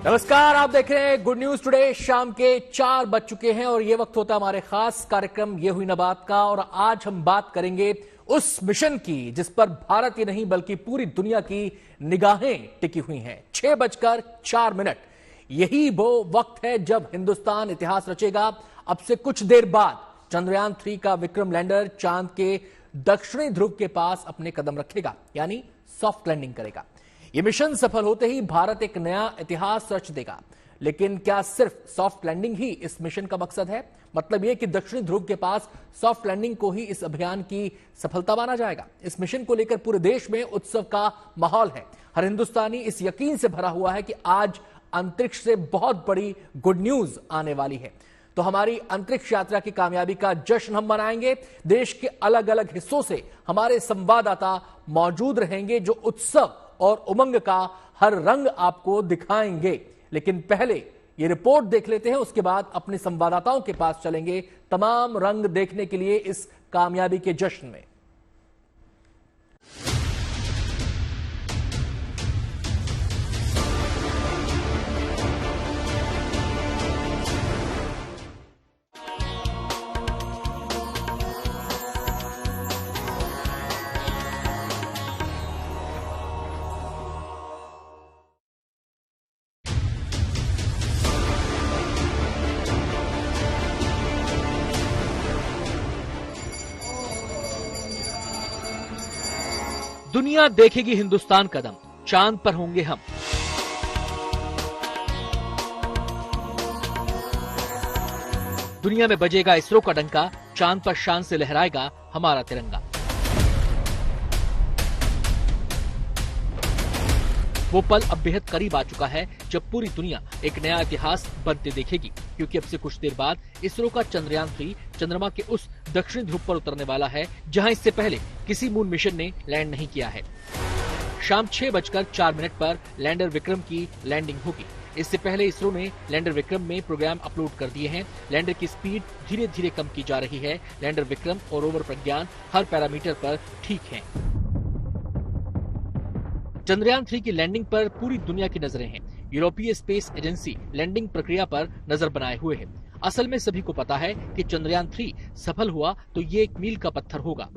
नमस्कार, आप देख रहे हैं गुड न्यूज टुडे। शाम के 4 बज चुके हैं और ये वक्त होता है हमारे खास कार्यक्रम ये हुई ना बात का। और आज हम बात करेंगे उस मिशन की जिस पर भारत ही नहीं बल्कि पूरी दुनिया की निगाहें टिकी हुई हैं। 6:04। यही वो वक्त है जब हिंदुस्तान इतिहास रचेगा। अब से कुछ देर बाद चंद्रयान 3 का विक्रम लैंडर चांद के दक्षिणी ध्रुव के पास अपने कदम रखेगा, यानी सॉफ्ट लैंडिंग करेगा। यह मिशन सफल होते ही भारत एक नया इतिहास रच देगा। लेकिन क्या सिर्फ सॉफ्ट लैंडिंग ही इस मिशन का मकसद है? मतलब यह कि दक्षिणी ध्रुव के पास सॉफ्ट लैंडिंग को ही इस अभियान की सफलता माना जाएगा। इस मिशन को लेकर पूरे देश में उत्सव का माहौल है। हर हिंदुस्तानी इस यकीन से भरा हुआ है कि आज अंतरिक्ष से बहुत बड़ी गुड न्यूज आने वाली है। तो हमारी अंतरिक्ष यात्रा की कामयाबी का जश्न हम मनाएंगे। देश के अलग अलग हिस्सों से हमारे संवाददाता मौजूद रहेंगे जो उत्सव और उमंग का हर रंग आपको दिखाएंगे। लेकिन पहले ये रिपोर्ट देख लेते हैं, उसके बाद अपने संवाददाताओं के पास चलेंगे तमाम रंग देखने के लिए इस कामयाबी के जश्न में। दुनिया देखेगी हिंदुस्तान कदम, चांद पर होंगे हम। दुनिया में बजेगा इसरो का डंका, चांद पर शान से लहराएगा हमारा तिरंगा। वो पल अब बेहद करीब आ चुका है जब पूरी दुनिया एक नया इतिहास बनते देखेगी, क्योंकि अब से कुछ देर बाद इसरो का चंद्रयान 3 चंद्रमा के उस दक्षिणी ध्रुव पर उतरने वाला है जहां इससे पहले किसी मून मिशन ने लैंड नहीं किया है। शाम 6:04 पर लैंडर विक्रम की लैंडिंग होगी। इससे पहले इसरो ने लैंडर विक्रम में प्रोग्राम अपलोड कर दिए हैं। लैंडर की स्पीड धीरे धीरे कम की जा रही है। लैंडर विक्रम और रोवर प्रज्ञान हर पैरामीटर पर ठीक हैं। चंद्रयान 3 की लैंडिंग पर पूरी दुनिया की नजरें हैं। यूरोपीय स्पेस एजेंसी लैंडिंग प्रक्रिया पर नजर बनाए हुए है। असल में सभी को पता है कि चंद्रयान 3 सफल हुआ तो ये एक मील का पत्थर होगा।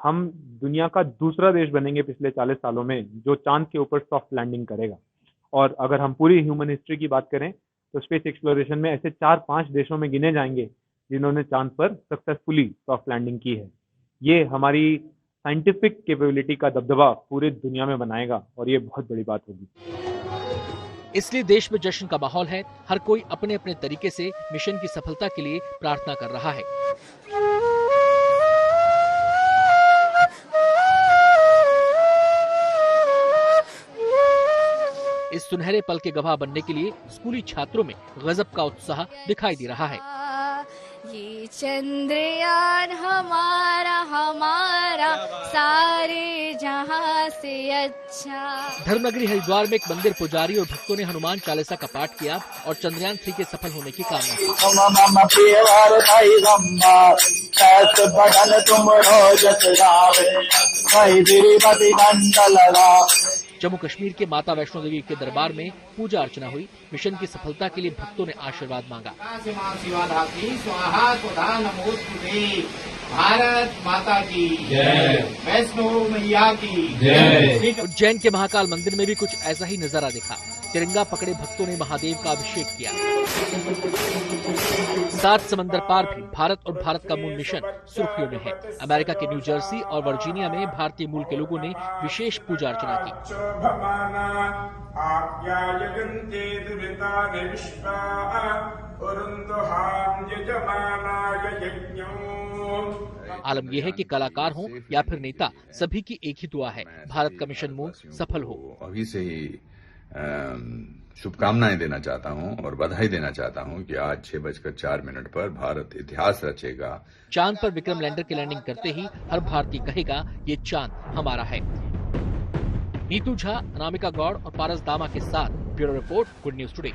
हम दुनिया का दूसरा देश बनेंगे पिछले 40 सालों में जो चांद के ऊपर सॉफ्ट लैंडिंग करेगा। और अगर हम पूरी ह्यूमन हिस्ट्री की बात करें तो स्पेस एक्सप्लोरेशन में ऐसे 4-5 देशों में गिने जाएंगे जिन्होंने चांद पर सक्सेसफुली सॉफ्ट लैंडिंग की है। ये हमारी साइंटिफिक कैपेबिलिटी का दबदबा पूरी दुनिया में बनाएगा और ये बहुत बड़ी बात होगी। इसलिए देश में जश्न का माहौल है। हर कोई अपने अपने तरीके से मिशन की सफलता के लिए प्रार्थना कर रहा है। इस सुनहरे पल के गवाह बनने के लिए स्कूली छात्रों में गजब का उत्साह दिखाई दे रहा है। ये चंद्रयान हमारा हमारा सारे जहां से अच्छा। धर्मनगरी हरिद्वार में एक मंदिर पुजारी और भक्तों ने हनुमान चालीसा का पाठ किया और चंद्रयान 3 के सफल होने की कामना की। जम्मू कश्मीर के माता वैष्णो देवी के दरबार में पूजा अर्चना हुई। मिशन की सफलता के लिए भक्तों ने आशीर्वाद मांगा। भारत माता की जय, वैष्णो मैया की जय। उज्जैन के महाकाल मंदिर में भी कुछ ऐसा ही नजारा दिखा। तिरंगा पकड़े भक्तों ने महादेव का अभिषेक किया। 7 समंदर पार भी भारत और भारत का मून मिशन सुर्खियों में है। अमेरिका के न्यू जर्सी और वर्जीनिया में भारतीय मूल के लोगों ने विशेष पूजा अर्चना की। आलम यह है कि कलाकार हो या फिर नेता, सभी की एक ही दुआ है, भारत का मिशन मून सफल हो। अभी से ही शुभकामनाएं देना चाहता हूं और बधाई देना चाहता हूं कि आज 6:04 पर भारत इतिहास रचेगा। चांद पर विक्रम लैंडर की लैंडिंग करते ही हर भारतीय कहेगा ये चांद हमारा है। नीतू झा, अनामिका गौड़ और पारस दामा के साथ bureau report, good news today.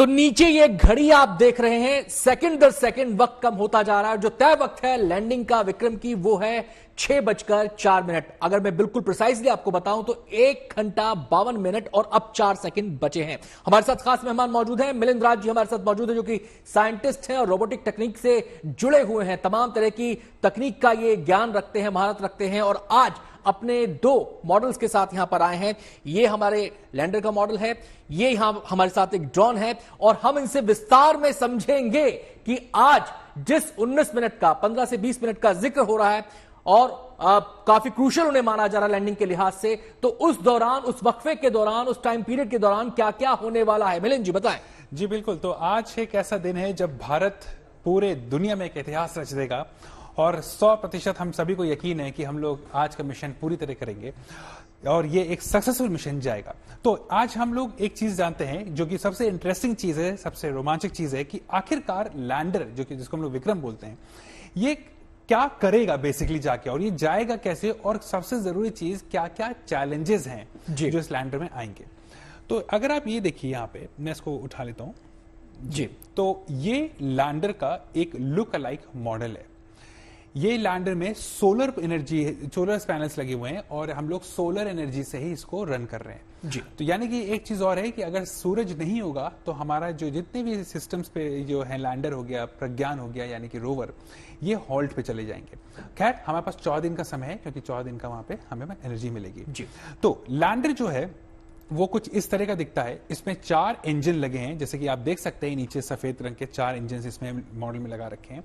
तो नीचे ये घड़ी आप देख रहे हैं, सेकंड दर सेकंड वक्त कम होता जा रहा है। जो तय वक्त है लैंडिंग का विक्रम की वो है 6:04। अगर मैं बिल्कुल प्रिसाइसली आपको बताऊं तो 1 घंटा 52 मिनट और अब 4 सेकंड बचे हैं। हमारे साथ खास मेहमान मौजूद हैं, मिलिंद राज जी हमारे साथ मौजूद हैं, जो कि साइंटिस्ट हैं और रोबोटिक तकनीक से जुड़े हुए हैं, तमाम तरह की तकनीक का ये ज्ञान रखते हैं, महारत रखते हैं और आज अपने 2 मॉडल्स के साथ यहां पर आए हैं। ये हमारे लैंडर का मॉडल है, ये यहां हमारे साथ एक ड्रोन है और हम इनसे विस्तार में समझेंगे कि आज जिस 19 मिनट का 15 से 20 मिनट का जिक्र हो रहा है और काफी क्रूशियल उन्हें माना जा रहा है लैंडिंग के लिहाज से, तो उस दौरान, उस वक्फे के दौरान, उस टाइम पीरियड के दौरान क्या क्या होने वाला है, मिलिंद जी बताएं। जी बिल्कुल, तो आज एक ऐसा दिन है जब भारत पूरे दुनिया में एक इतिहास रच देगा और 100% हम सभी को यकीन है कि हम लोग आज का मिशन पूरी तरह करेंगे और ये एक सक्सेसफुल मिशन जाएगा। तो आज हम लोग एक चीज जानते हैं जो कि सबसे इंटरेस्टिंग चीज है, सबसे रोमांचक चीज है कि आखिरकार लैंडर, जो कि जिसको हम लोग विक्रम बोलते हैं, ये क्या करेगा बेसिकली जाके और ये जाएगा कैसे और सबसे जरूरी चीज क्या क्या चैलेंजेस हैं जो इस लैंडर में आएंगे। तो अगर आप ये देखिए, यहाँ पे मैं इसको उठा लेता हूं जी, तो ये लैंडर का एक लुक अलाइक मॉडल है। ये लैंडर में सोलर एनर्जी, सोलर पैनल्स लगे हुए हैं और हम लोग सोलर एनर्जी से ही इसको रन कर रहे हैं जी। तो यानी कि एक चीज और है कि अगर सूरज नहीं होगा तो हमारा जो जितने भी सिस्टम्स पे जो है, लैंडर हो गया, प्रज्ञान हो गया यानी कि रोवर, ये हॉल्ट पे चले जाएंगे। खैर हमारे पास 14 दिन का समय है क्योंकि 14 दिन का वहां पे हमें एनर्जी मिलेगी जी। तो लैंडर जो है वो कुछ इस तरह का दिखता है। इसमें 4 इंजन लगे हैं, जैसे कि आप देख सकते हैं नीचे सफेद रंग के 4 इंजन इसमें मॉडल में लगा रखे हैं।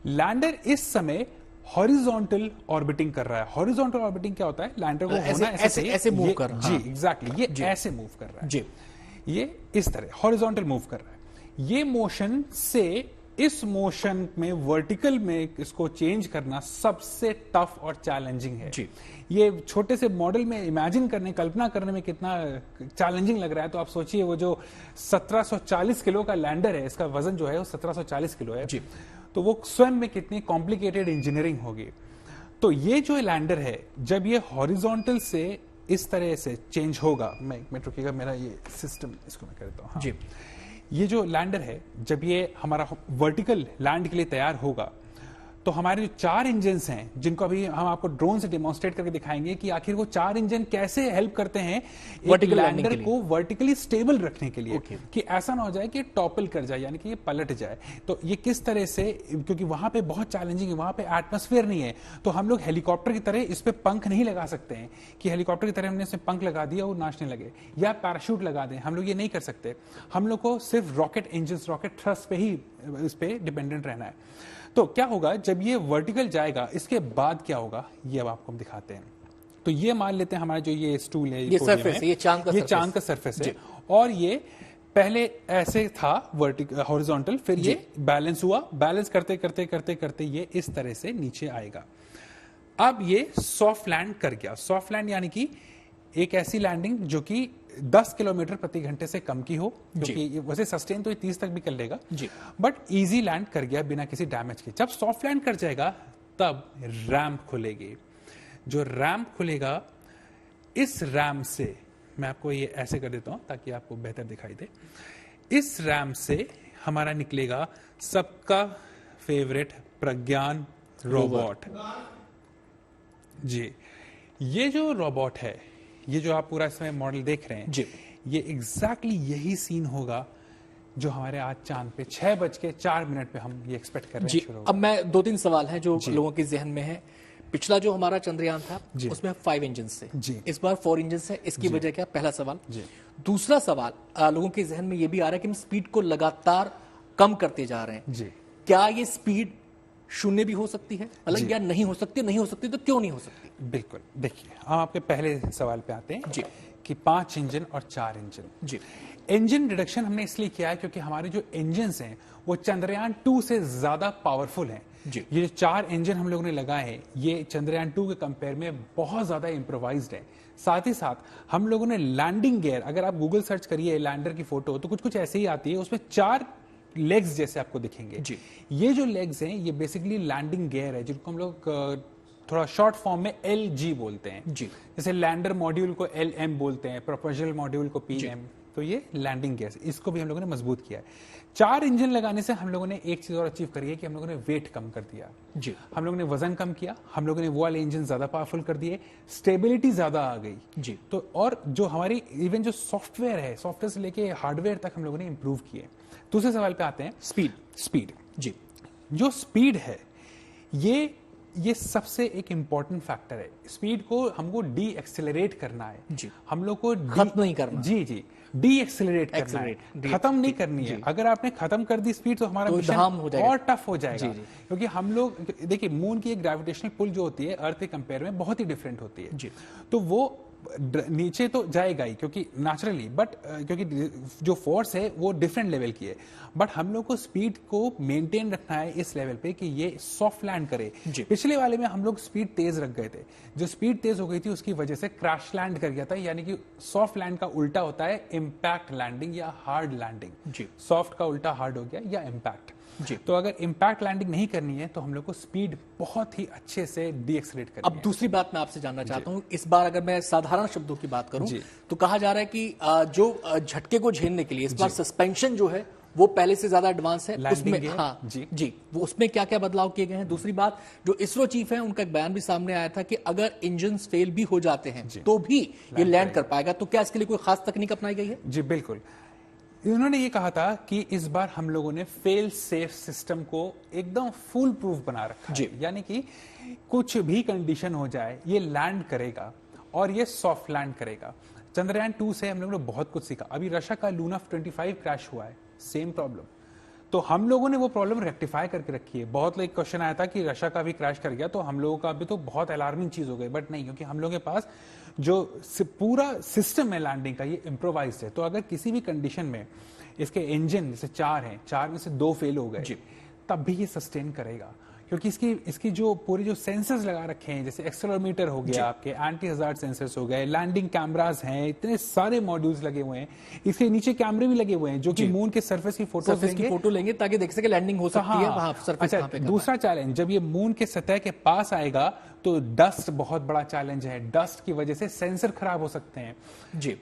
लैंडर इस समय हॉरिजॉन्टल ऑर्बिटिंग कर रहा है। हॉरिजॉन्टल ऑर्बिटिंग क्या होता है? लैंडर को होना ऐसे मूव कर रहा है जी, एग्जैक्टली, ये ऐसे मूव कर रहा है जी, ये इस तरह हॉरिजॉन्टल मूव कर रहा है। ये मोशन से इस मोशन में वर्टिकल में इसको चेंज करना सबसे टफ और चैलेंजिंग है जी। ये छोटे से मॉडल में इमेजिन करने, कल्पना करने में कितना चैलेंजिंग लग रहा है। तो आप सोचिए वो जो 1740 किलो का लैंडर है, इसका वजन जो है वो 1740 किलो है जी। तो वो स्वयं में कितनी कॉम्प्लिकेटेड इंजीनियरिंग होगी। तो ये जो लैंडर है, जब ये हॉरिजॉन्टल से इस तरह से चेंज होगा, मैं रुकिएगा, मेरा ये सिस्टम इसको मैं करता हूं जी। ये जो लैंडर है, जब ये हमारा वर्टिकल लैंड के लिए तैयार होगा तो हमारे जो 4 इंजन हैं, जिनको अभी हम आपको ड्रोन से डेमोन्स्ट्रेट करके दिखाएंगे कि आखिर वो 4 इंजन कैसे हेल्प करते हैं एक लैंडर को वर्टिकली स्टेबल रखने के लिए कि ऐसा ना हो जाए कि टॉपल कर जाए, यानी कि ये पलट जाए। तो ये किस तरह से, क्योंकि वहां पे बहुत चैलेंजिंग है, वहां पे एटमॉस्फेयर नहीं है, तो हम लोग हेलीकॉप्टर की तरह इस पे पंख नहीं लगा सकते हैं कि हेलीकॉप्टर की तरह हमने इसमें पंख लगा दिया वो नाचने लगे, या पैराशूट लगा दें। हम लोग ये नहीं कर सकते। हम लोग को सिर्फ रॉकेट इंजन, रॉकेट थ्रस्ट पे ही इस पे डिपेंडेंट रहना है। तो क्या होगा जब ये वर्टिकल जाएगा, इसके बाद क्या होगा ये अब आपको हम दिखाते हैं। तो ये मान लेते हैं हमारा जो ये स्टूल है, ये सरफेस है, ये चांद का सरफेस है और ये पहले ऐसे था वर्टिकल हॉरिजॉन्टल, फिर ये बैलेंस हुआ, बैलेंस करते करते करते करते ये इस तरह से नीचे आएगा। अब ये सॉफ्ट लैंड कर गया। सॉफ्ट लैंड यानी कि एक ऐसी लैंडिंग जो कि 10 किलोमीटर प्रति घंटे से कम की हो, क्योंकि वैसे सस्टेन तो ये 30 तक भी कर लेगा जी, बट इजी लैंड कर गया बिना किसी डैमेज के। जब सॉफ्ट लैंड कर जाएगा तब रैंप खुलेगी। जो रैंप खुलेगा, इस रैंप से मैं आपको ये ऐसे कर देता हूं ताकि आपको बेहतर दिखाई दे। इस रैंप से हमारा निकलेगा सबका फेवरेट प्रज्ञान रोबोट जी। ये जो रोबोट है, ये जो आप पूरा इसमें मॉडल देख रहे हैं जी, ये एग्जैक्टली यही सीन होगा जो हमारे आज चांद पे 6:04 पे हम ये एक्सपेक्ट कर रहे हैं। अब मैं 2-3 सवाल हैं जो लोगों के जहन में है। पिछला जो हमारा चंद्रयान था उसमें 5 इंजन थे जी, इस बार 4 इंजन है, इसकी वजह क्या? पहला सवाल जी। दूसरा सवाल लोगों के जहन में ये भी आ रहा है कि हम स्पीड को लगातार कम करते जा रहे हैं जी। क्या ये स्पीड 0 भी हो सकती है, मतलब या नहीं हो सकती? नहीं हो सकती तो क्यों नहीं हो सकती? बिल्कुल, देखिए हम आपके पहले सवाल पे आते हैं जी कि 5 इंजन और 4 इंजन जी। इंजन रिडक्शन हमने इसलिए किया है क्योंकि हमारे जो इंजन हैं वो चंद्रयान 2 से ज्यादा पावरफुल हैं जी। ये जो 4 इंजन हम लोगों ने लगाए हैं, ये चंद्रयान 2 के कंपेयर में बहुत ज्यादा इम्प्रोवाइज्ड है। साथ ही साथ हम लोगों ने लैंडिंग गियर, अगर आप गूगल सर्च करिए लैंडर की फोटो तो कुछ कुछ ऐसे ही आती है, उसमें 4 लेग्स जैसे आपको दिखेंगे जी। ये जो लेग्स हैं ये बेसिकली लैंडिंग गियर है, जिनको हम लोग थोड़ा शॉर्ट फॉर्म में LG बोलते हैं जी। जैसे लैंडर मॉड्यूल को LM बोलते हैं, प्रोपोजल मॉड्यूल को PM, तो ये लैंडिंग गियर्स, इसको भी हम लोगों ने मजबूत किया है। 4 इंजन लगाने से हम लोगों ने एक चीज और अचीव करी है कि हम लोगों ने वेट कम कर दिया जी। हम लोगों ने वजन कम किया, हम लोगों ने वो वाले इंजन ज्यादा पावरफुल कर दिए, स्टेबिलिटी ज्यादा आ गई जी। तो और जो हमारी इवन जो सॉफ्टवेयर है, सॉफ्टवेयर से लेके हार्डवेयर तक हम लोगों ने इंप्रूव किए। दूसरे सवाल पे आते हैं, स्पीड जी। जो स्पीड है ये सबसे एक इंपॉर्टेंट फैक्टर है। स्पीड को हमको डी एक्सेलरेट करना है जी। हम लोग को खत्म नहीं करना। जी डी एक्सेलरेट करना है, खत्म नहीं करनी है। अगर आपने खत्म कर दी स्पीड तो हमारा तो मिशन धाम हो जाएगा। और टफ हो जाएगा जी। क्योंकि हम लोग देखिए मून की एक ग्रेविटेशनल पुल जो होती है अर्थ के कंपेयर में बहुत ही डिफरेंट होती है जी। तो वो नीचे तो जाएगा ही क्योंकि नेचुरली, बट क्योंकि जो फोर्स है वो डिफरेंट लेवल की है, बट हम लोग को स्पीड को मेंटेन रखना है इस लेवल पे कि ये सॉफ्ट लैंड करे। पिछले वाले में हम लोग स्पीड तेज रख गए थे, जो स्पीड तेज हो गई थी उसकी वजह से क्रैश लैंड कर गया था। यानी कि सॉफ्ट लैंड का उल्टा होता है इम्पैक्ट लैंडिंग या हार्ड लैंडिंग जी। सॉफ्ट का उल्टा हार्ड हो गया या इम्पैक्ट जी। तो अगर इम्पैक्ट लैंडिंग नहीं करनी है तो हम लोग को स्पीड बहुत ही अच्छे से डीएक्सेलरेट करनी है। अब दूसरी बात मैं आपसे जानना चाहता हूं, इस बार अगर मैं साधारण शब्दों की बात करूं तो कहा जा रहा है कि जो झटके को झेलने के लिए इस बार सस्पेंशन जो है वो पहले से ज्यादा एडवांस है। उसमें हाँ जी वो उसमें क्या क्या बदलाव किए गए हैं। दूसरी बात, जो इसरो चीफ है उनका एक बयान भी सामने आया था कि अगर इंजन फेल भी हो जाते हैं तो भी ये लैंड कर पाएगा। तो क्या इसके लिए कोई खास तकनीक अपनाई गई है? जी बिल्कुल, उन्होंने ये कहा था कि इस बार हम लोगों ने फेल सेफ सिस्टम को एकदम फुल प्रूफ बना रखा है। यानी कि कुछ भी कंडीशन हो जाए ये लैंड करेगा और ये सॉफ्ट लैंड करेगा। चंद्रयान 2 से हम लोगों ने बहुत कुछ सीखा। अभी रशिया का लूना 25 क्रैश हुआ है, सेम प्रॉब्लम, तो हम लोगों ने वो प्रॉब्लम रेक्टिफाई करके रखी है। बहुत लोग क्वेश्चन आया था कि रशिया का भी क्रैश कर गया तो हम लोगों का भी तो बहुत अलार्मिंग चीज हो गई, बट नहीं, क्योंकि हम लोगों के पास जो पूरा सिस्टम है लैंडिंग का ये इम्प्रोवाइज्ड है। तो अगर किसी भी कंडीशन में इसके इंजन जैसे 4 हैं, 4 में से 2 फेल हो गए तब भी ये सस्टेन करेगा, क्योंकि इसकी जो पूरी जो सेंसर्स लगा रखे हैं, जैसे एक्सेलेरोमीटर हो गया, आपके एंटी हजार्ड सेंसर्स हो गए, लैंडिंग कैमरास हैं, इतने सारे मॉड्यूल्स लगे हुए हैं। इसके नीचे कैमरे भी लगे हुए हैं जो कि मून के सरफेस की फोटो लेंगे ताकि देख सके लैंडिंग हो सकती है वहां सरफेस। अच्छा, दूसरा चैलेंज, जब ये मून के सतह के पास आएगा तो डस्ट बहुत बड़ा चैलेंज है। डस्ट की वजह से सेंसर खराब हो सकते हैं जी।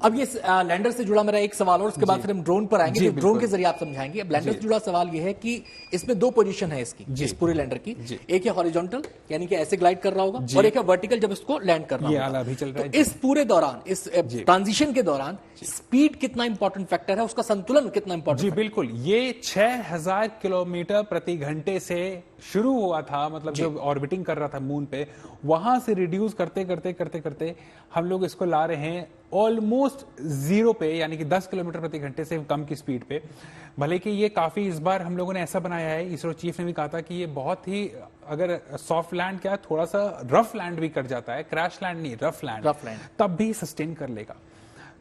अब ये लैंडर से जुड़ा मेरा एक सवाल और उसके बाद फिर हम ड्रोन पर आएंगे, तो ड्रोन के जरिए आप समझाएंगे। अब लैंडर से जुड़ा सवाल ये है कि इसमें 2 पोजीशन है इसकी, इस पूरे लैंडर की। एक है हॉरिजॉन्टल यानी कि ऐसे ग्लाइड कर रहा होगा, और एक है वर्टिकल जब इसको लैंड कर रहा होगा। अभी चल रहा है। तो इस पूरे दौरान, इस ट्रांजिशन के दौरान स्पीड कितना इंपॉर्टेंट फैक्टर है, उसका संतुलन कितना इंपॉर्टेंट? जी बिल्कुल, ये 6000 किलोमीटर प्रति घंटे से शुरू हुआ था, मतलब जो ऑर्बिटिंग कर रहा था मून पे, वहां से रिड्यूस करते करते करते करते हम लोग इसको ला रहे हैं ऑलमोस्ट 0 पे, यानी कि 10 किलोमीटर प्रति घंटे से कम की स्पीड पे। भले कि ये काफी इस बार हम लोगों ने ऐसा बनाया है, इसरो चीफ ने भी कहा था कि ये बहुत ही, अगर सॉफ्ट लैंड क्या थोड़ा सा रफ लैंड भी कर जाता है, क्रैश लैंड नहीं, रफ लैंड तब भी सस्टेन कर लेगा।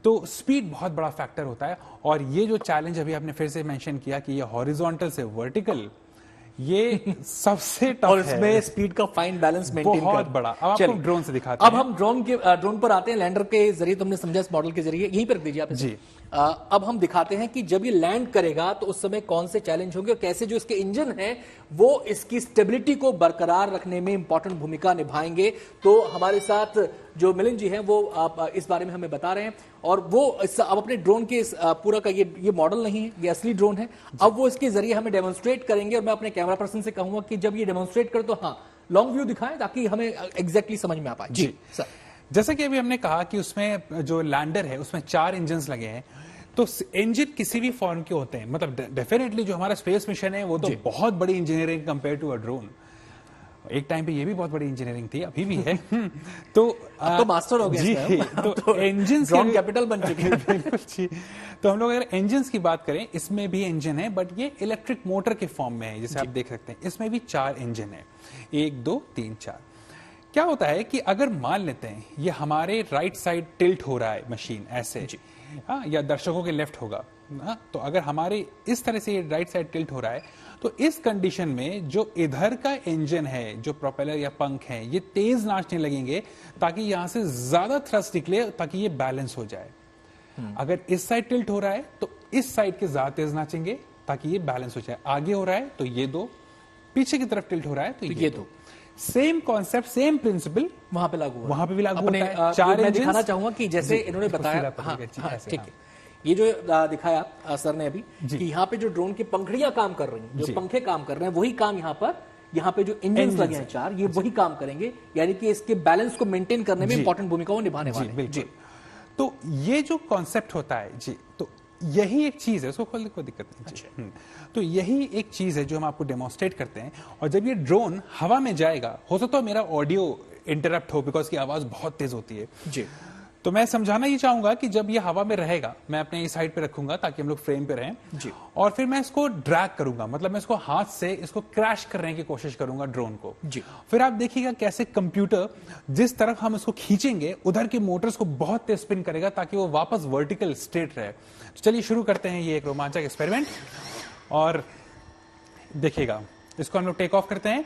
तो स्पीड बहुत बड़ा फैक्टर होता है। और ये जो चैलेंज अभी आपने फिर से मेंशन किया कि ये हॉरिजॉन्टल से वर्टिकल, ये सबसे टफ और इसमें स्पीड का फाइन बैलेंस मेंटेन बहुत बड़ा। अब आपको ड्रोन से दिखाते हैं। अब हम ड्रोन पर आते हैं। लैंडर के जरिए तुमने समझा, इस मॉडल के जरिए यहीं पर रख दीजिए आप जी। अब हम दिखाते हैं कि जब ये लैंड करेगा तो उस समय कौन से चैलेंज होंगे और कैसे जो इसके इंजन हैं वो इसकी स्टेबिलिटी को बरकरार रखने में इंपॉर्टेंट भूमिका निभाएंगे। तो हमारे साथ जो मिलिंद जी हैं वो आप इस बारे में हमें बता रहे हैं, और वो अब अपने ड्रोन के पूरा का ये मॉडल नहीं है, ये असली ड्रोन है। अब वो इसके जरिए हमें डेमोन्स्ट्रेट करेंगे, और मैं अपने कैमरा पर्सन से कहूंगा कि जब ये डेमोन्स्ट्रेट करे तो हाँ लॉन्ग व्यू दिखाएं ताकि हमें एग्जैक्टली समझ में आ पाए। जी सर, जैसा कि अभी हमने कहा कि उसमें जो लैंडर है उसमें 4 इंजन लगे हैं। तो इंजन किसी भी फॉर्म के होते हैं, मतलब डेफिनेटली जो हमारा स्पेस मिशन है वो तो बहुत बड़ी engineering compare to a drone. एक टाइम पे ये भी बहुत बड़ी इंजीनियरिंग थी, अभी भी है। तो मास्टर हो गया जी, तो इंजन ड्रोन कैपिटल बन चुके हैं। बिल्कुल जी। तो हम लोग अगर इंजन की बात करें, इसमें भी इंजन है, बट ये इलेक्ट्रिक मोटर के फॉर्म में है, जैसे आप देख सकते हैं। इसमें भी 4 इंजन है, 1 2 3 4। क्या होता है कि अगर मान लेते हैं ये हमारे राइट साइड टिल्ट हो रहा है मशीन ऐसे, या दर्शकों के लेफ्ट होगा, तो अगर हमारे इस तरह से ये राइट साइड टिल्ट हो रहा है, तो इस कंडीशन में जो इधर का इंजन है, जो प्रोपेलर या पंख है, ये तेज नाचने लगेंगे ताकि यहां से ज्यादा थ्रस्ट निकले, ताकि ये बैलेंस हो जाए। अगर इस साइड टिल्ट हो रहा है तो इस साइड के ज्यादा तेज नाचेंगे ताकि ये बैलेंस हो जाए। आगे हो रहा है तो ये 2, पीछे की तरफ टिल्ट हो रहा है तो ये 2। सेम कॉन्सेप्ट, सेम प्रिंसिपल वहां पे लागू होता है। 4 मैं दिखाना चाहूंगा कि जैसे इन्होंने बताया, ठीक है, ये जो दिखाया सर ने अभी कि यहाँ पे जो ड्रोन की पंखड़ियां काम कर रही हैं, जो पंखे काम कर रहे हैं, वही काम यहाँ पे जो इंजन लगे हैं 4, ये वही काम करेंगे, यानी कि इसके बैलेंस को मेंटेन करने में इंपॉर्टेंट भूमिका वो निभाने वाले हैं। जी, तो ये जो कॉन्सेप्ट होता है जी, तो यही एक चीज है, उसको खोलने कोई दिक्कत नहीं। अच्छा। तो यही एक चीज है जो हम आपको डेमोन्स्ट्रेट करते हैं। और जब ये ड्रोन हवा में जाएगा, हो सकता है मेरा ऑडियो इंटरप्ट हो बिकॉज की आवाज बहुत तेज होती है जी, तो मैं समझाना ये चाहूंगा कि जब ये हवा में रहेगा, मैं अपने इस साइड पे रखूंगा ताकि हम लोग फ्रेम पे रहें जी, और फिर मैं इसको ड्रैग करूंगा, मतलब मैं इसको हाथ से इसको क्रैश करने की कोशिश करूंगा ड्रोन को जी। फिर आप देखिएगा कैसे कंप्यूटर जिस तरफ हम इसको खींचेंगे उधर के मोटर्स को बहुत तेज स्पिन करेगा ताकि वो वापस वर्टिकल स्ट्रेट रहे। तो चलिए शुरू करते हैं ये एक रोमांचक एक्सपेरिमेंट और देखिएगा, इसको हम लोग टेक ऑफ करते हैं।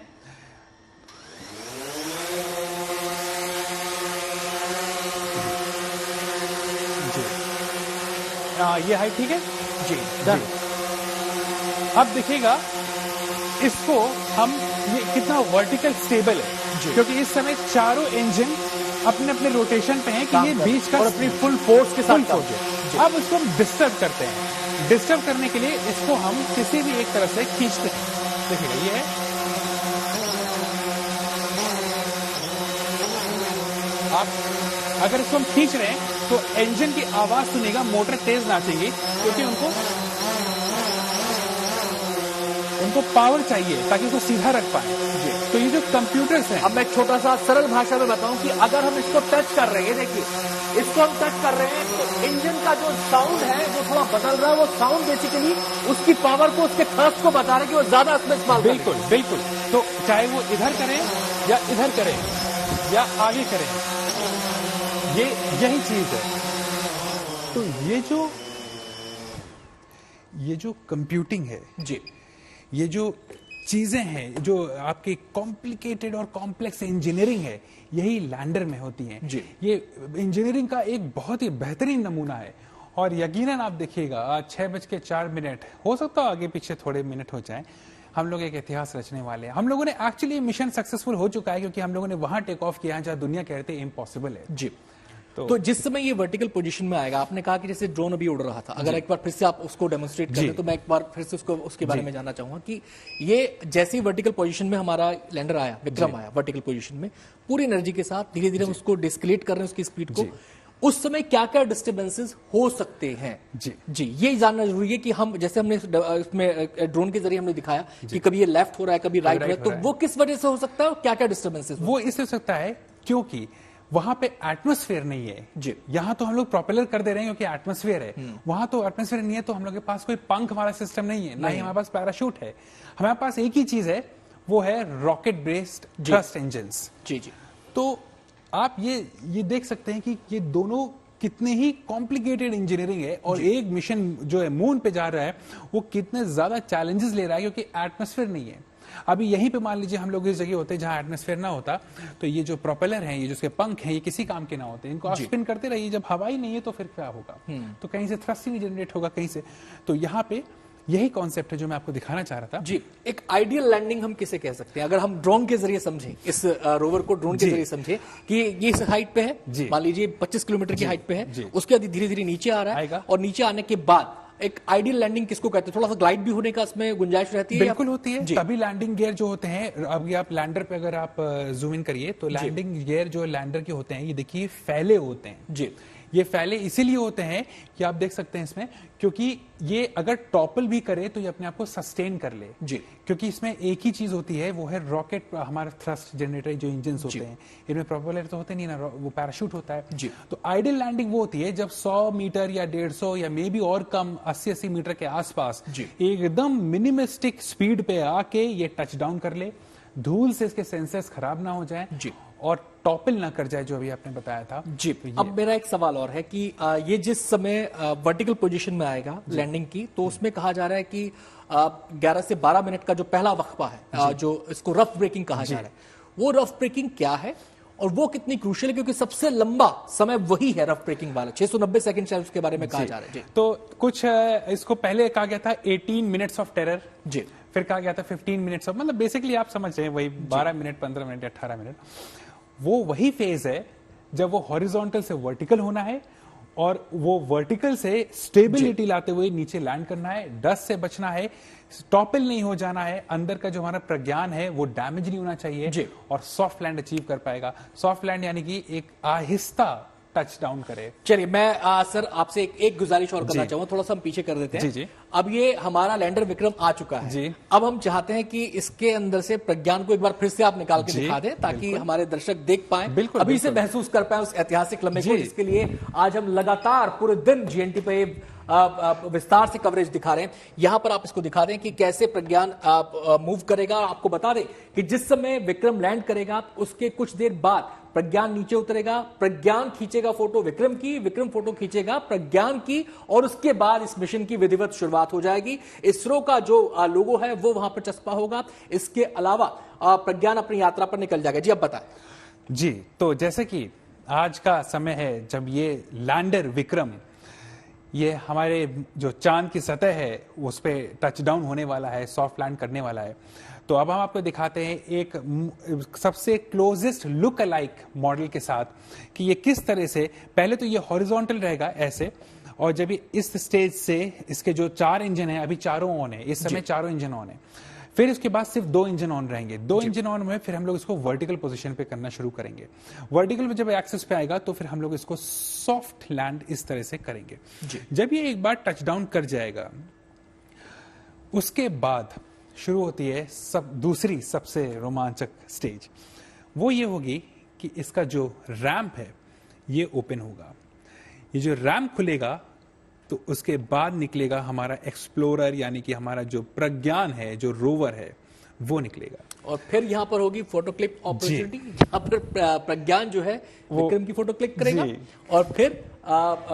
ये हाइट ठीक है जी, डन। अब देखिएगा इसको हम, ये कितना वर्टिकल स्टेबल है क्योंकि इस समय चारों इंजन अपने अपने रोटेशन पे हैं कि ये बीच का और अपनी फुल फोर्स के साथ अब इसको हम डिस्टर्ब करते हैं। डिस्टर्ब करने के लिए इसको हम किसी भी एक तरह से खींचते हैं। देखिएगा ये है, आप अगर इसको हम खींच रहे हैं तो इंजन की आवाज सुनेगा, मोटर तेज नाचेगी क्योंकि उनको पावर चाहिए ताकि इसको सीधा रख पाए। तो ये जो कंप्यूटर्स हैं, अब मैं छोटा सा सरल भाषा में बताऊं कि अगर हम इसको टच कर रहे हैं, देखिए इसको हम टच कर रहे हैं तो इंजन का जो साउंड है वो थोड़ा बदल रहा है। वो साउंड बेसिकली उसकी पावर को, उसके थ्रस्ट को बता रहा है कि वो ज्यादा उसमें इस्तेमाल करें। बिल्कुल बिल्कुल। तो चाहे वो इधर करें या इधर करें या आगे करें, ये यही चीज है। तो ये जो कंप्यूटिंग है जी, ये जो चीजें हैं, जो आपकी कॉम्प्लिकेटेड और कॉम्प्लेक्स इंजीनियरिंग है, यही लैंडर में होती हैं। जी। ये इंजीनियरिंग का एक बहुत ही बेहतरीन नमूना है और यकीनन आप देखिएगा आज 6:04 हो सकता है आगे पीछे थोड़े मिनट हो जाएं, हम लोग एक इतिहास रचने वाले हैं। हम लोगों ने एक्चुअली मिशन सक्सेसफुल हो चुका है क्योंकि हम लोगों ने वहां टेक ऑफ किया है जहां दुनिया कहते हैं इम्पॉसिबल है। जी। तो जिस समय ये वर्टिकल पोजीशन में आएगा, आपने कहा कि जैसे ड्रोन अभी उड़ रहा था, अगर एक बार फिर से आप उसको डेमोन्स्ट्रेट कर दें तो मैं एक बार फिर से उसके बारे में जानना चाहूंगा कि ये जैसे ही वर्टिकल पोजीशन में हमारा लैंडर आया, विक्रम आया वर्टिकल पोजीशन में, पूरी एनर्जी के साथ धीरे धीरे हम उसको डिस्कलेट कर रहे हैं उसकी स्पीड को, उस समय क्या क्या डिस्टर्बेंसेस हो सकते हैं? जी, ये जानना जरूरी है कि हम, जैसे हमने इसमें ड्रोन के जरिए हमने दिखाया कि कभी ये लेफ्ट हो रहा है, कभी राइट हो रहा है, तो वो किस वजह से हो सकता है और क्या क्या डिस्टर्बेंसेस? वो इससे हो सकता है क्योंकि वहां पे एटमॉस्फेयर नहीं है जी। यहां तो हम लोग प्रोपेलर कर दे रहे हैं क्योंकि एटमॉस्फेयर है, वहां तो एटमॉस्फेयर नहीं है, तो हम लोग के पास कोई पंख वाला सिस्टम नहीं है, ना ही हमारे पास पैराशूट है। हमारे पास एक ही चीज है, वो है रॉकेट बेस्ड थ्रस्ट इंजन्स। जी जी। तो आप ये देख सकते हैं कि ये दोनों कितने ही कॉम्प्लिकेटेड इंजीनियरिंग है और एक मिशन जो है मून पे जा रहा है वो कितने ज्यादा चैलेंजेस ले रहा है क्योंकि एटमॉस्फेयर नहीं है। अभी यहीं पे मान लीजिए हम लोग इस जगह होते हैं जहां एटमॉस्फेयर ना होता, तो ये जो प्रोपेलर हैं, ये जो इसके पंख हैं, ये किसी काम के ना होते, इनको आप स्पिन करते रहिए, जब हवा ही नहीं है तो फिर क्या होगा? तो कहीं से थ्रस्ट ही नहीं जनरेट होगा कहीं से। तो यहाँ पे यही कॉन्सेप्ट है जो मैं आपको दिखाना चाह रहा था। जी, एक आइडियल लैंडिंग हम किसे कह सकते हैं अगर हम ड्रोन के जरिए समझें, इस रोवर को ड्रोन के जरिए समझें कि ये इस हाइट पे है, मान लीजिए 25 किलोमीटर की हाइट पे है, उसके बाद धीरे धीरे नीचे आ रहा है और नीचे आने के बाद एक आइडियल लैंडिंग किसको कहते हैं? थोड़ा सा ग्लाइड भी होने का इसमें गुंजाइश रहती है? बिल्कुल होती है। तभी लैंडिंग गियर जो होते हैं, अभी आप लैंडर पे अगर आप जूम इन करिए तो लैंडिंग गियर जो लैंडर के होते हैं, ये देखिए फैले होते हैं जी। ये फैले इसीलिए होते हैं कि आप देख सकते हैं इसमें, क्योंकि ये अगर टॉपल भी करे तो ये अपने आप को सस्टेन कर ले जी। क्योंकि इसमें एक ही चीज होती है, वो है रॉकेट, हमारा थ्रस्ट जनरेटर जो इंजन होते हैं, इनमें प्रोपेलर तो होते नहीं ना, वो पैराशूट होता है जी। तो आइडियल लैंडिंग वो होती है जब 100 मीटर या 150 या मे बी और कम 80-80 मीटर के आसपास एकदम मिनिमिस्टिक स्पीड पे आके ये टच डाउन कर ले, धूल से इसके सेंसर्स खराब ना हो जाए जी, और टॉपल ना कर जाए, जो अभी आपने बताया था जी। अब मेरा एक सवाल और है कि ये जिस समय वर्टिकल पोजीशन में आएगा लैंडिंग की, तो उसमें कहा जा रहा है कि 11 से 12 मिनट का जो पहला वक्फा है, जो इसको रफ ब्रेकिंग कहा जा रहा है, वो रफ ब्रेकिंग क्या है और वो कितनी क्रूशियल है? क्योंकि सबसे लंबा समय वही है रफ ब्रेकिंग वाला, 690 सेकंड शायद उसके बारे में कहा जा रहा है। तो कुछ इसको पहले कहा गया था 18 मिनट्स ऑफ टेरर जी, फिर कहा गया था 15 मिनट्स ऑफ, मतलब बेसिकली आप समझ रहे हैं वही 12 मिनट, 15 मिनट, 18 मिनट। वो वही फेज है जब वो हॉरिजॉन्टल से वर्टिकल होना है और वो वर्टिकल से स्टेबिलिटी लाते हुए नीचे लैंड करना है, डस्ट से बचना है, टॉपल नहीं हो जाना है, अंदर का जो हमारा प्रज्ञान है वो डैमेज नहीं होना चाहिए और सॉफ्ट लैंड अचीव कर पाएगा। सॉफ्ट लैंड यानी कि एक आहिस्ता टच डाउन करे। चलिए मैं सर आपसे एक गुजारिश और करना चाहूंगा, थोड़ा सा हम पीछे कर देते हैं। जी। अब ये हमारा लैंडर विक्रम आ चुका है जी। अब हम चाहते हैं कि इसके अंदर से प्रज्ञान को एक बार फिर से आप निकाल के दिखा दें ताकि हमारे दर्शक देख पाए, अभी से महसूस कर पाए उस ऐतिहासिक लम्हे को। इसके लिए आज हम लगातार पूरे दिन जीएनटी पे विस्तार से कवरेज दिखा रहे हैं। यहां पर आप इसको दिखा दें कि कैसे प्रज्ञान मूव करेगा। आपको बता दें कि जिस समय विक्रम लैंड करेगा उसके कुछ देर बाद प्रज्ञान नीचे उतरेगा, प्रज्ञान खींचेगा फोटो विक्रम की, विक्रम फोटो खींचेगा प्रज्ञान की और उसके बाद इस मिशन की विधिवत शुरुआत हो जाएगी। इसरो का जो लोगो है वो वहां पर चस्पा होगा। इसके अलावा प्रज्ञान अपनी यात्रा पर निकल जाएगा। जी अब बताएं। जी, तो जैसे कि आज का समय है जब ये लैंडर विक्रम ये हमारे जो चांद की सतह है उस पे टच डाउन होने वाला है, सॉफ्ट लैंड करने वाला है। तो अब हम आपको दिखाते हैं एक सबसे क्लोजेस्ट लुक अलाइक मॉडल के साथ कि ये किस तरह से, पहले तो ये हॉरिजॉन्टल रहेगा ऐसे, और जब ये इस स्टेज से इसके जो 4 इंजन है अभी चारों ऑन है, इस समय चारों इंजन ऑन है, फिर उसके बाद सिर्फ 2 इंजन ऑन रहेंगे। 2 इंजन ऑन में फिर हम लोग इसको वर्टिकल पोजीशन पे करना शुरू करेंगे। वर्टिकल पे जब एक्सेस पे आएगा तो फिर हम लोग इसको सॉफ्ट लैंड इस तरह से करेंगे। जब ये एक बार टच डाउन कर जाएगा उसके बाद शुरू होती है दूसरी सबसे रोमांचक स्टेज। वो ये होगी कि इसका जो रैंप है ये ओपन होगा। ये जो रैंप खुलेगा तो उसके बाद निकलेगा हमारा एक्सप्लोरर, यानी कि हमारा जो प्रज्ञान है, जो रोवर है, वो निकलेगा। और फिर यहाँ पर होगी फोटो क्लिक अपॉर्चुनिटी, जहां पर प्रज्ञान जो है विक्रम की फोटो क्लिक करेगा और फिर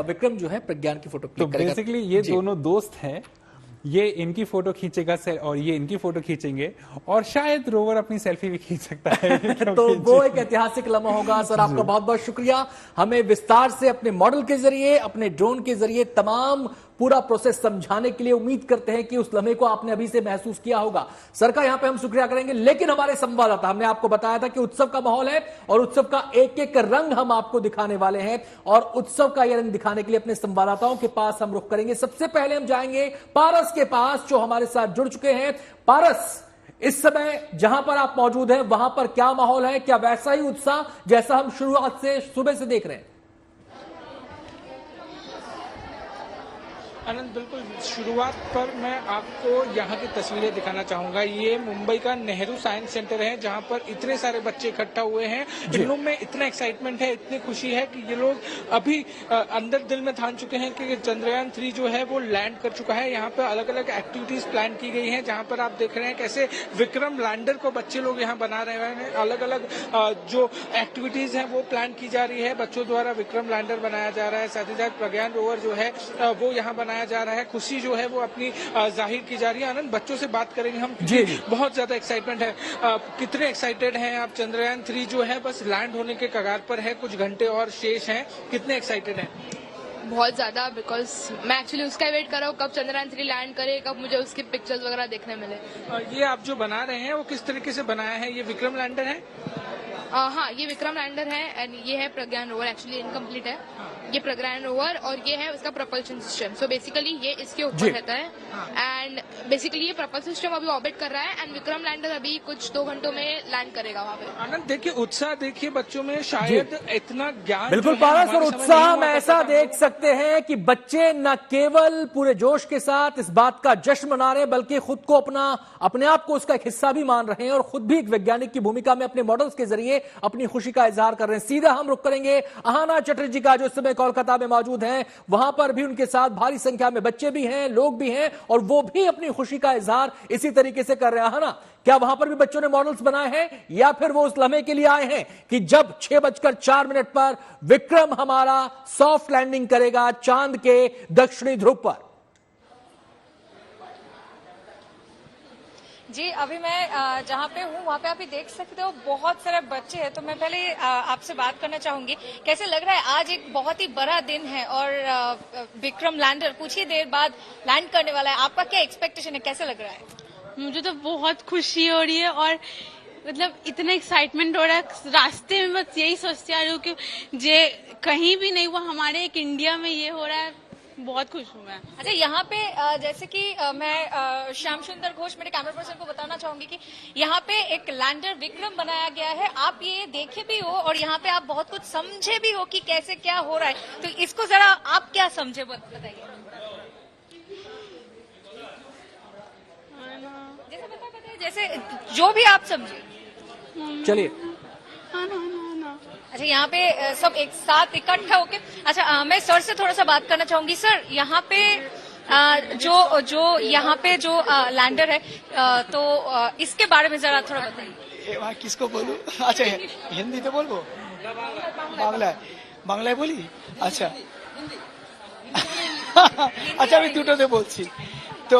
विक्रम जो है प्रज्ञान की फोटो क्लिक करेगा। बेसिकली ये दोनों दोस्त हैं, ये इनकी फोटो खींचेगा और ये इनकी फोटो खींचेंगे और शायद रोवर अपनी सेल्फी भी खींच सकता है। तो वो एक ऐतिहासिक लम्हा होगा। सर आपका बहुत बहुत शुक्रिया, हमें विस्तार से अपने मॉडल के जरिए, अपने ड्रोन के जरिए तमाम पूरा प्रोसेस समझाने के लिए। उम्मीद करते हैं कि उस लम्हे को आपने अभी से महसूस किया होगा। सर का यहां पे हम शुक्रिया करेंगे, लेकिन हमारे संवाददाता, हमने आपको बताया था कि उत्सव का माहौल है और उत्सव का एक एक रंग हम आपको दिखाने वाले हैं और उत्सव का यह रंग दिखाने के लिए अपने संवाददाताओं के पास हम रुख करेंगे। सबसे पहले हम जाएंगे पारस के पास जो हमारे साथ जुड़ चुके हैं। पारस, इस समय जहां पर आप मौजूद हैं वहां पर क्या माहौल है? क्या वैसा ही उत्साह जैसा हम शुरुआत से सुबह से देख रहे हैं? आनंद, बिल्कुल शुरुआत पर मैं आपको यहाँ की तस्वीरें दिखाना चाहूंगा। ये मुंबई का नेहरू साइंस सेंटर है जहाँ पर इतने सारे बच्चे इकट्ठा हुए हैं। इन लोग में इतना एक्साइटमेंट है, इतनी खुशी है कि ये लोग अभी अंदर दिल में ठान चुके हैं कि चंद्रयान 3 जो है वो लैंड कर चुका है। यहाँ पर अलग अलग एक्टिविटीज प्लान की गई हैं जहाँ पर आप देख रहे हैं कैसे विक्रम लैंडर को बच्चे लोग यहाँ बना रहे हैं। अलग अलग जो एक्टिविटीज हैं वो प्लान की जा रही है, बच्चों द्वारा विक्रम लैंडर बनाया जा रहा है। साथ ही साथ प्रज्ञान रोवर जो है वो यहाँ बनाया जा रहा है। खुशी जो है वो अपनी जाहिर की जा रही है। आनंद, बच्चों से बात करेंगे हम, बहुत ज्यादा एक्साइटमेंट है। कितने एक्साइटेड हैं आप? चंद्रयान 3 जो है बस लैंड होने के कगार पर है, कुछ घंटे और शेष हैं। कितने एक्साइटेड हैं? बहुत ज्यादा, बिकॉज मैं एक्चुअली उसका वेट कर रहा हूँ कब चंद्रयान 3 लैंड करे, कब मुझे उसकी पिक्चर्स वगैरह देखने मिले। ये आप जो बना रहे हैं वो किस तरीके से बनाया है? ये विक्रम लैंडर है? हाँ, ये विक्रम लैंडर है एंड ये है प्रज्ञान रोवर। एक्चुअली इनकम्प्लीट है ये प्रज्ञान रोवर और ये है उसका प्रपल्शन सिस्टम। सो बेसिकली ये इसके ऊपर रहता है एंड बेसिकली ये प्रपल्शन सिस्टम अभी ऑर्बिट कर रहा है एंड विक्रम लैंडर अभी कुछ 2 घंटों में लैंड करेगा वहाँ पे। आनंद, देखिए उत्साह देखिए बच्चों में, शायद इतना ज्ञान बिल्कुल पारस, और उत्साह हम ऐसा देख सकते हैं कि बच्चे न केवल पूरे जोश के साथ इस बात का जश्न मना रहे हैं बल्कि खुद को अपने आप को उसका एक हिस्सा भी मान रहे हैं और खुद भी एक वैज्ञानिक की भूमिका में अपने मॉडल्स के जरिए अपनी खुशी का इजहार कर रहे हैं। सीधा हम रुक करेंगे अहाना चटर्जी का जो इस समय कोलकाता में मौजूद हैं। वहां पर भी उनके साथ भारी संख्या में बच्चे भी हैं, लोग भी हैं और वो भी अपनी खुशी का इजहार इसी तरीके से कर रहे हैं। अहाना, क्या वहां पर भी बच्चों ने मॉडल्स बनाए हैं या फिर वो उस लम्हे के लिए आए हैं कि जब 6:04 पर विक्रम हमारा सॉफ्ट लैंडिंग करेगा चांद के दक्षिणी ध्रुव पर? जी, अभी मैं जहाँ पे हूँ वहाँ पे आप देख सकते हो बहुत सारे बच्चे हैं। तो मैं पहले आपसे बात करना चाहूंगी, कैसे लग रहा है? आज एक बहुत ही बड़ा दिन है और विक्रम लैंडर कुछ ही देर बाद लैंड करने वाला है। आपका क्या एक्सपेक्टेशन है, कैसे लग रहा है? मुझे तो बहुत खुशी हो रही है और मतलब इतना एक्साइटमेंट हो रहा है, रास्ते में बस यही सोचते आ रही हूँ कि जे कहीं भी नहीं हुआ, हमारे एक इंडिया में ये हो रहा है, बहुत खुश हूँ मैं। अच्छा, यहाँ पे जैसे कि मैं श्याम सुंदर घोष मेरे कैमरा पर्सन को बताना चाहूंगी कि यहाँ पे एक लैंडर विक्रम बनाया गया है। आप ये देखे भी हो और यहाँ पे आप बहुत कुछ समझे भी हो कि कैसे क्या हो रहा है, तो इसको जरा आप क्या समझे बताइए। जैसे बताइए, जैसे जो भी आप समझे। चलिए, अच्छा, यहाँ पे सब एक साथ इकट्ठा होके, अच्छा मैं सर से थोड़ा सा बात करना चाहूंगी। सर, यहाँ पे यहाँ पे जो लैंडर है, तो इसके बारे में जरा थोड़ा बताइए। किसको बोलूं? अच्छा, हिंदी तो बोलबो, बांग्लाয় बोली। अच्छा अच्छा, আমি দুটোতে বলছি। তো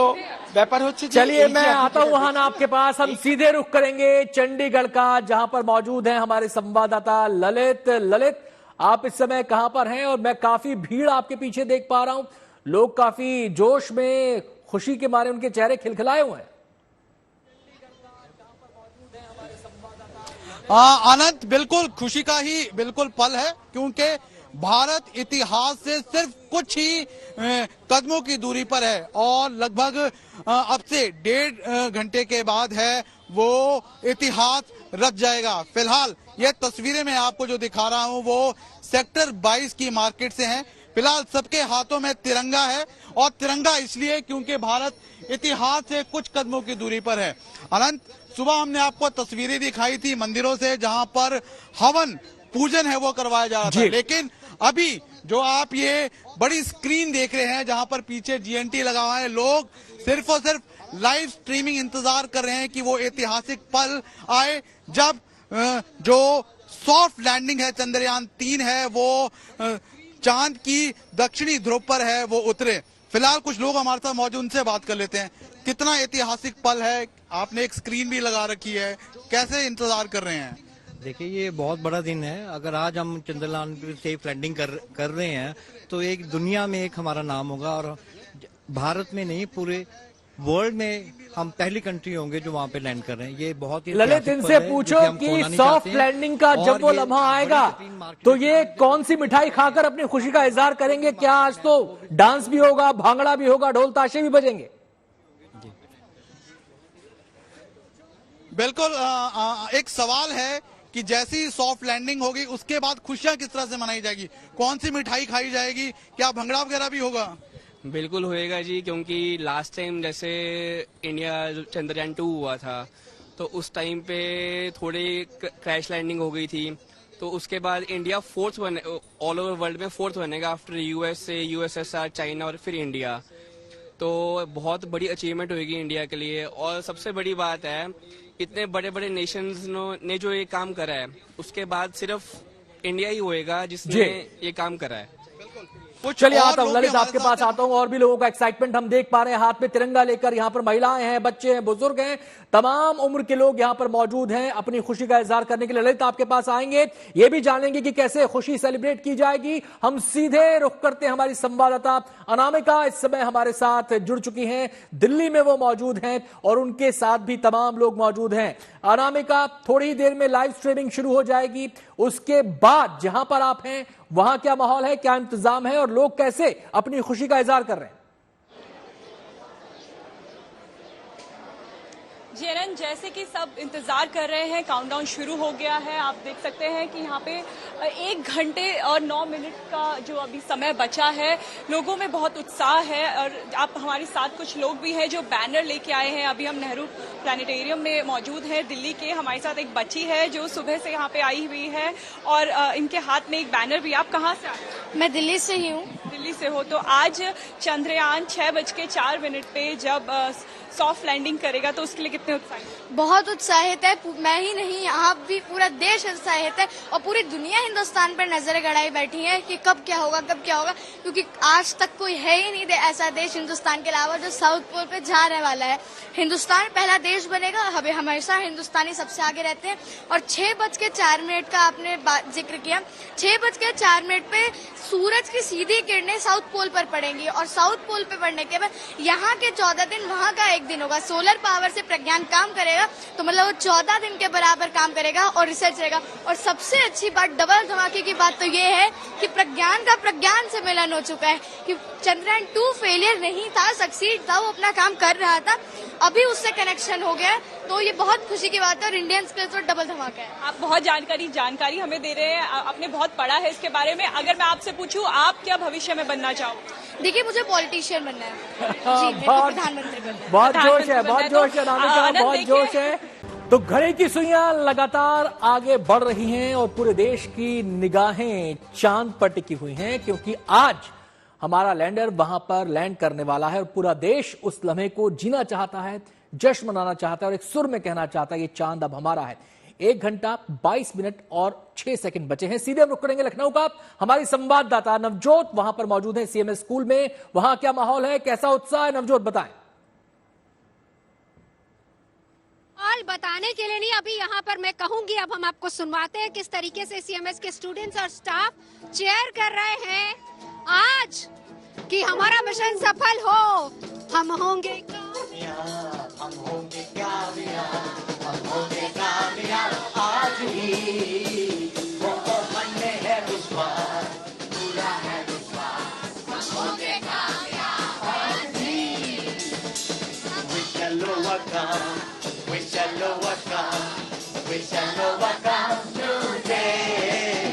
ব্যাপার হচ্ছে, चलिए मैं आता हूं वहां आपके पास। हम सीधे रुख करेंगे चंडीगढ़ का, जहां पर मौजूद हैं हमारे संवाददाता ललित। ललित, आप इस समय कहां पर हैं? और मैं काफी भीड़ आपके पीछे देख पा रहा हूं, लोग काफी जोश में, खुशी के मारे उनके चेहरे खिलखिलाए हुए हैं। आनंद, बिल्कुल खुशी का ही बिल्कुल पल है, क्योंकि भारत इतिहास से सिर्फ कुछ ही कदमों की दूरी पर है और लगभग अब से 1.5 घंटे के बाद है वो इतिहास रच जाएगा। फिलहाल ये तस्वीरें मैं आपको जो दिखा रहा हूं वो सेक्टर 22 की मार्केट से हैं। फिलहाल सबके हाथों में तिरंगा है, और तिरंगा इसलिए क्योंकि भारत इतिहास से कुछ कदमों की दूरी पर है। अनंत, सुबह हमने आपको तस्वीरें दिखाई थी मंदिरों से, जहां पर हवन पूजन है वो करवाया जा रहा था, लेकिन अभी जो आप ये बड़ी स्क्रीन देख रहे हैं जहां पर पीछे GNT लगा हुआ है, लोग सिर्फ और सिर्फ लाइव स्ट्रीमिंग इंतजार कर रहे हैं कि वो ऐतिहासिक पल आए जब जो सॉफ्ट लैंडिंग है, चंद्रयान 3 है, वो चांद की दक्षिणी ध्रुव पर है वो उतरे। फिलहाल कुछ लोग हमारे साथ मौजूद, उनसे बात कर लेते हैं। कितना ऐतिहासिक पल है, आपने एक स्क्रीन भी लगा रखी है, कैसे इंतजार कर रहे हैं? देखिए, ये बहुत बड़ा दिन है। अगर आज हम चंद्रयान पे सेफ लैंडिंग कर रहे हैं तो एक दुनिया में एक हमारा नाम होगा, और भारत में नहीं पूरे वर्ल्ड में हम पहली कंट्री होंगे जो वहाँ पे लैंड कर रहे हैं। ये बहुत ही ललित, इनसे पूछो कि सॉफ्ट लैंडिंग का जब वो लम्हा आएगा तो ये कौन सी मिठाई खाकर अपनी खुशी का इजहार करेंगे? क्या आज तो डांस भी होगा, भांगड़ा भी होगा, ढोल ताशे भी बजेंगे? बिल्कुल, एक सवाल है कि जैसी सॉफ्ट लैंडिंग होगी उसके बाद खुशियां किस तरह से मनाई जाएगी, कौन सी मिठाई खाई जाएगी, क्या भंगड़ा वगैरह भी होगा? बिल्कुल होएगा जी, क्योंकि लास्ट टाइम जैसे इंडिया चंद्रयान 2 हुआ था तो उस टाइम पे थोड़ी क्रैश लैंडिंग हो गई थी, तो उसके बाद इंडिया फोर्थ बने ऑल ओवर वर्ल्ड में, फोर्थ बनेगा आफ्टर USA, USSR, चाइना और फिर इंडिया। तो बहुत बड़ी अचीवमेंट होगी इंडिया के लिए। और सबसे बड़ी बात है, इतने बड़े बड़े नेशंस ने जो ये काम करा है, उसके बाद सिर्फ इंडिया ही होएगा जिसने ये काम करा है। चलिए आता हूं ललित, आपके पास आता हूं। और भी लोगों का एक्साइटमेंट हम देख पा रहे हैं, हाथ में तिरंगा लेकर। यहाँ पर महिलाएं हैं, बच्चे हैं, बुजुर्ग हैं, तमाम उम्र के लोग यहाँ पर मौजूद हैं अपनी खुशी का इजहार करने के लिए। ललित, आपके पास आएंगे, ये भी जानेंगे कि कैसे खुशी सेलिब्रेट की जाएगी। हम सीधे रुख करते हैं, हमारी संवाददाता अनामिका इस समय हमारे साथ जुड़ चुकी हैं, दिल्ली में वो मौजूद हैं और उनके साथ भी तमाम लोग मौजूद हैं। अनामिका, थोड़ी देर में लाइव स्ट्रीमिंग शुरू हो जाएगी, उसके बाद जहां पर आप हैं वहां क्या माहौल है, क्या इंतजाम है और लोग कैसे अपनी खुशी का इजहार कर रहे हैं? जेरन, जैसे कि सब इंतजार कर रहे हैं, काउंटडाउन शुरू हो गया है। आप देख सकते हैं कि यहाँ पे 1 घंटे और 9 मिनट का जो अभी समय बचा है, लोगों में बहुत उत्साह है। और आप हमारे साथ कुछ लोग भी हैं जो बैनर लेके आए हैं। अभी हम नेहरू प्लानिटेरियम में मौजूद हैं दिल्ली के। हमारे साथ एक बच्ची है जो सुबह से यहाँ पे आई हुई है और इनके हाथ में एक बैनर भी। आप कहाँ से आए? मैं दिल्ली से ही हूँ। दिल्ली से हो, तो आज चंद्रयान 6:04 पे जब सॉफ्ट लैंडिंग करेगा तो उसके लिए कितने उत्साहित? बहुत उत्साहित है। मैं ही नहीं, यहाँ भी पूरा देश उत्साहित है और पूरी दुनिया हिंदुस्तान पर नजरें गड़ाई बैठी है कि कब क्या होगा, कब क्या होगा, क्योंकि आज तक कोई है ही नहीं ऐसा देश हिंदुस्तान के अलावा जो साउथ पोल पे जाने वाला है। हिंदुस्तान पहला देश बनेगा। हमें हमेशा हिंदुस्तानी सबसे आगे रहते हैं। और 6:04 का आपने जिक्र किया, 6:04 पे सूरज की सीधी किरणें साउथ पोल पर पड़ेंगी और साउथ पोल पे पड़ने के बाद यहाँ के 14 दिन, वहाँ का एक दिन होगा। सोलर पावर से प्रज्ञान काम करेगा तो मतलब वो 14 दिन के बराबर काम करेगा और रिसर्च रहेगा। और सबसे अच्छी बात, डबल धमाके की बात तो ये है कि प्रज्ञान का प्रज्ञान से मिलन हो चुका है कि चंद्रयान 2 फेलियर नहीं था, सक्सीड था, वो अपना काम कर रहा था, अभी उससे कनेक्शन हो गया। तो ये बहुत खुशी की बात है और इंडियंस के लिए तो डबल धमाका है। आप बहुत जानकारी हमें दे रहे हैं, आपने बहुत पढ़ा है इसके बारे में। अगर मैं आपसे पूछूं, आप क्या भविष्य में बनना चाहोगे? देखिए, मुझे पॉलिटिशियन बनना है जी, मेरे को प्रधानमंत्री बनना है। बहुत जोश है, बहुत जोश है, बहुत जोश है। तो घड़ी की सुइयां लगातार आगे बढ़ रही हैं और पूरे देश की निगाहें चांद पर टिकी हुई हैं, क्योंकि आज हमारा लैंडर वहां पर लैंड करने वाला है और पूरा देश उस लम्हे को जीना चाहता है, जश्न मनाना चाहता है और एक सुर में कहना चाहता है ये चांद अब हमारा है। 1 घंटा 22 मिनट और 6 सेकंड बचे हैं। सीधे हम रुक करेंगे लखनऊ का। हमारी संवाददाता नवजोत वहां पर मौजूद है सीएमएस स्कूल में। वहां क्या माहौल है, कैसा उत्साह है, नवजोत बताएं। बताने के लिए नहीं, अभी यहाँ पर मैं कहूंगी, अब हम आपको सुनवाते हैं किस तरीके से सीएमएस के स्टूडेंट्स और स्टाफ चेयर कर रहे हैं आज कि हमारा मिशन सफल हो। हम होंगे कामयाब, हम होंगे कामयाब, हम होंगे कामयाब आज ही। वो मन में है विश्वास, पूरा है विश्वास, हम होंगे कामयाब आज ही। We shall overcome, we shall overcome, we shall overcome today.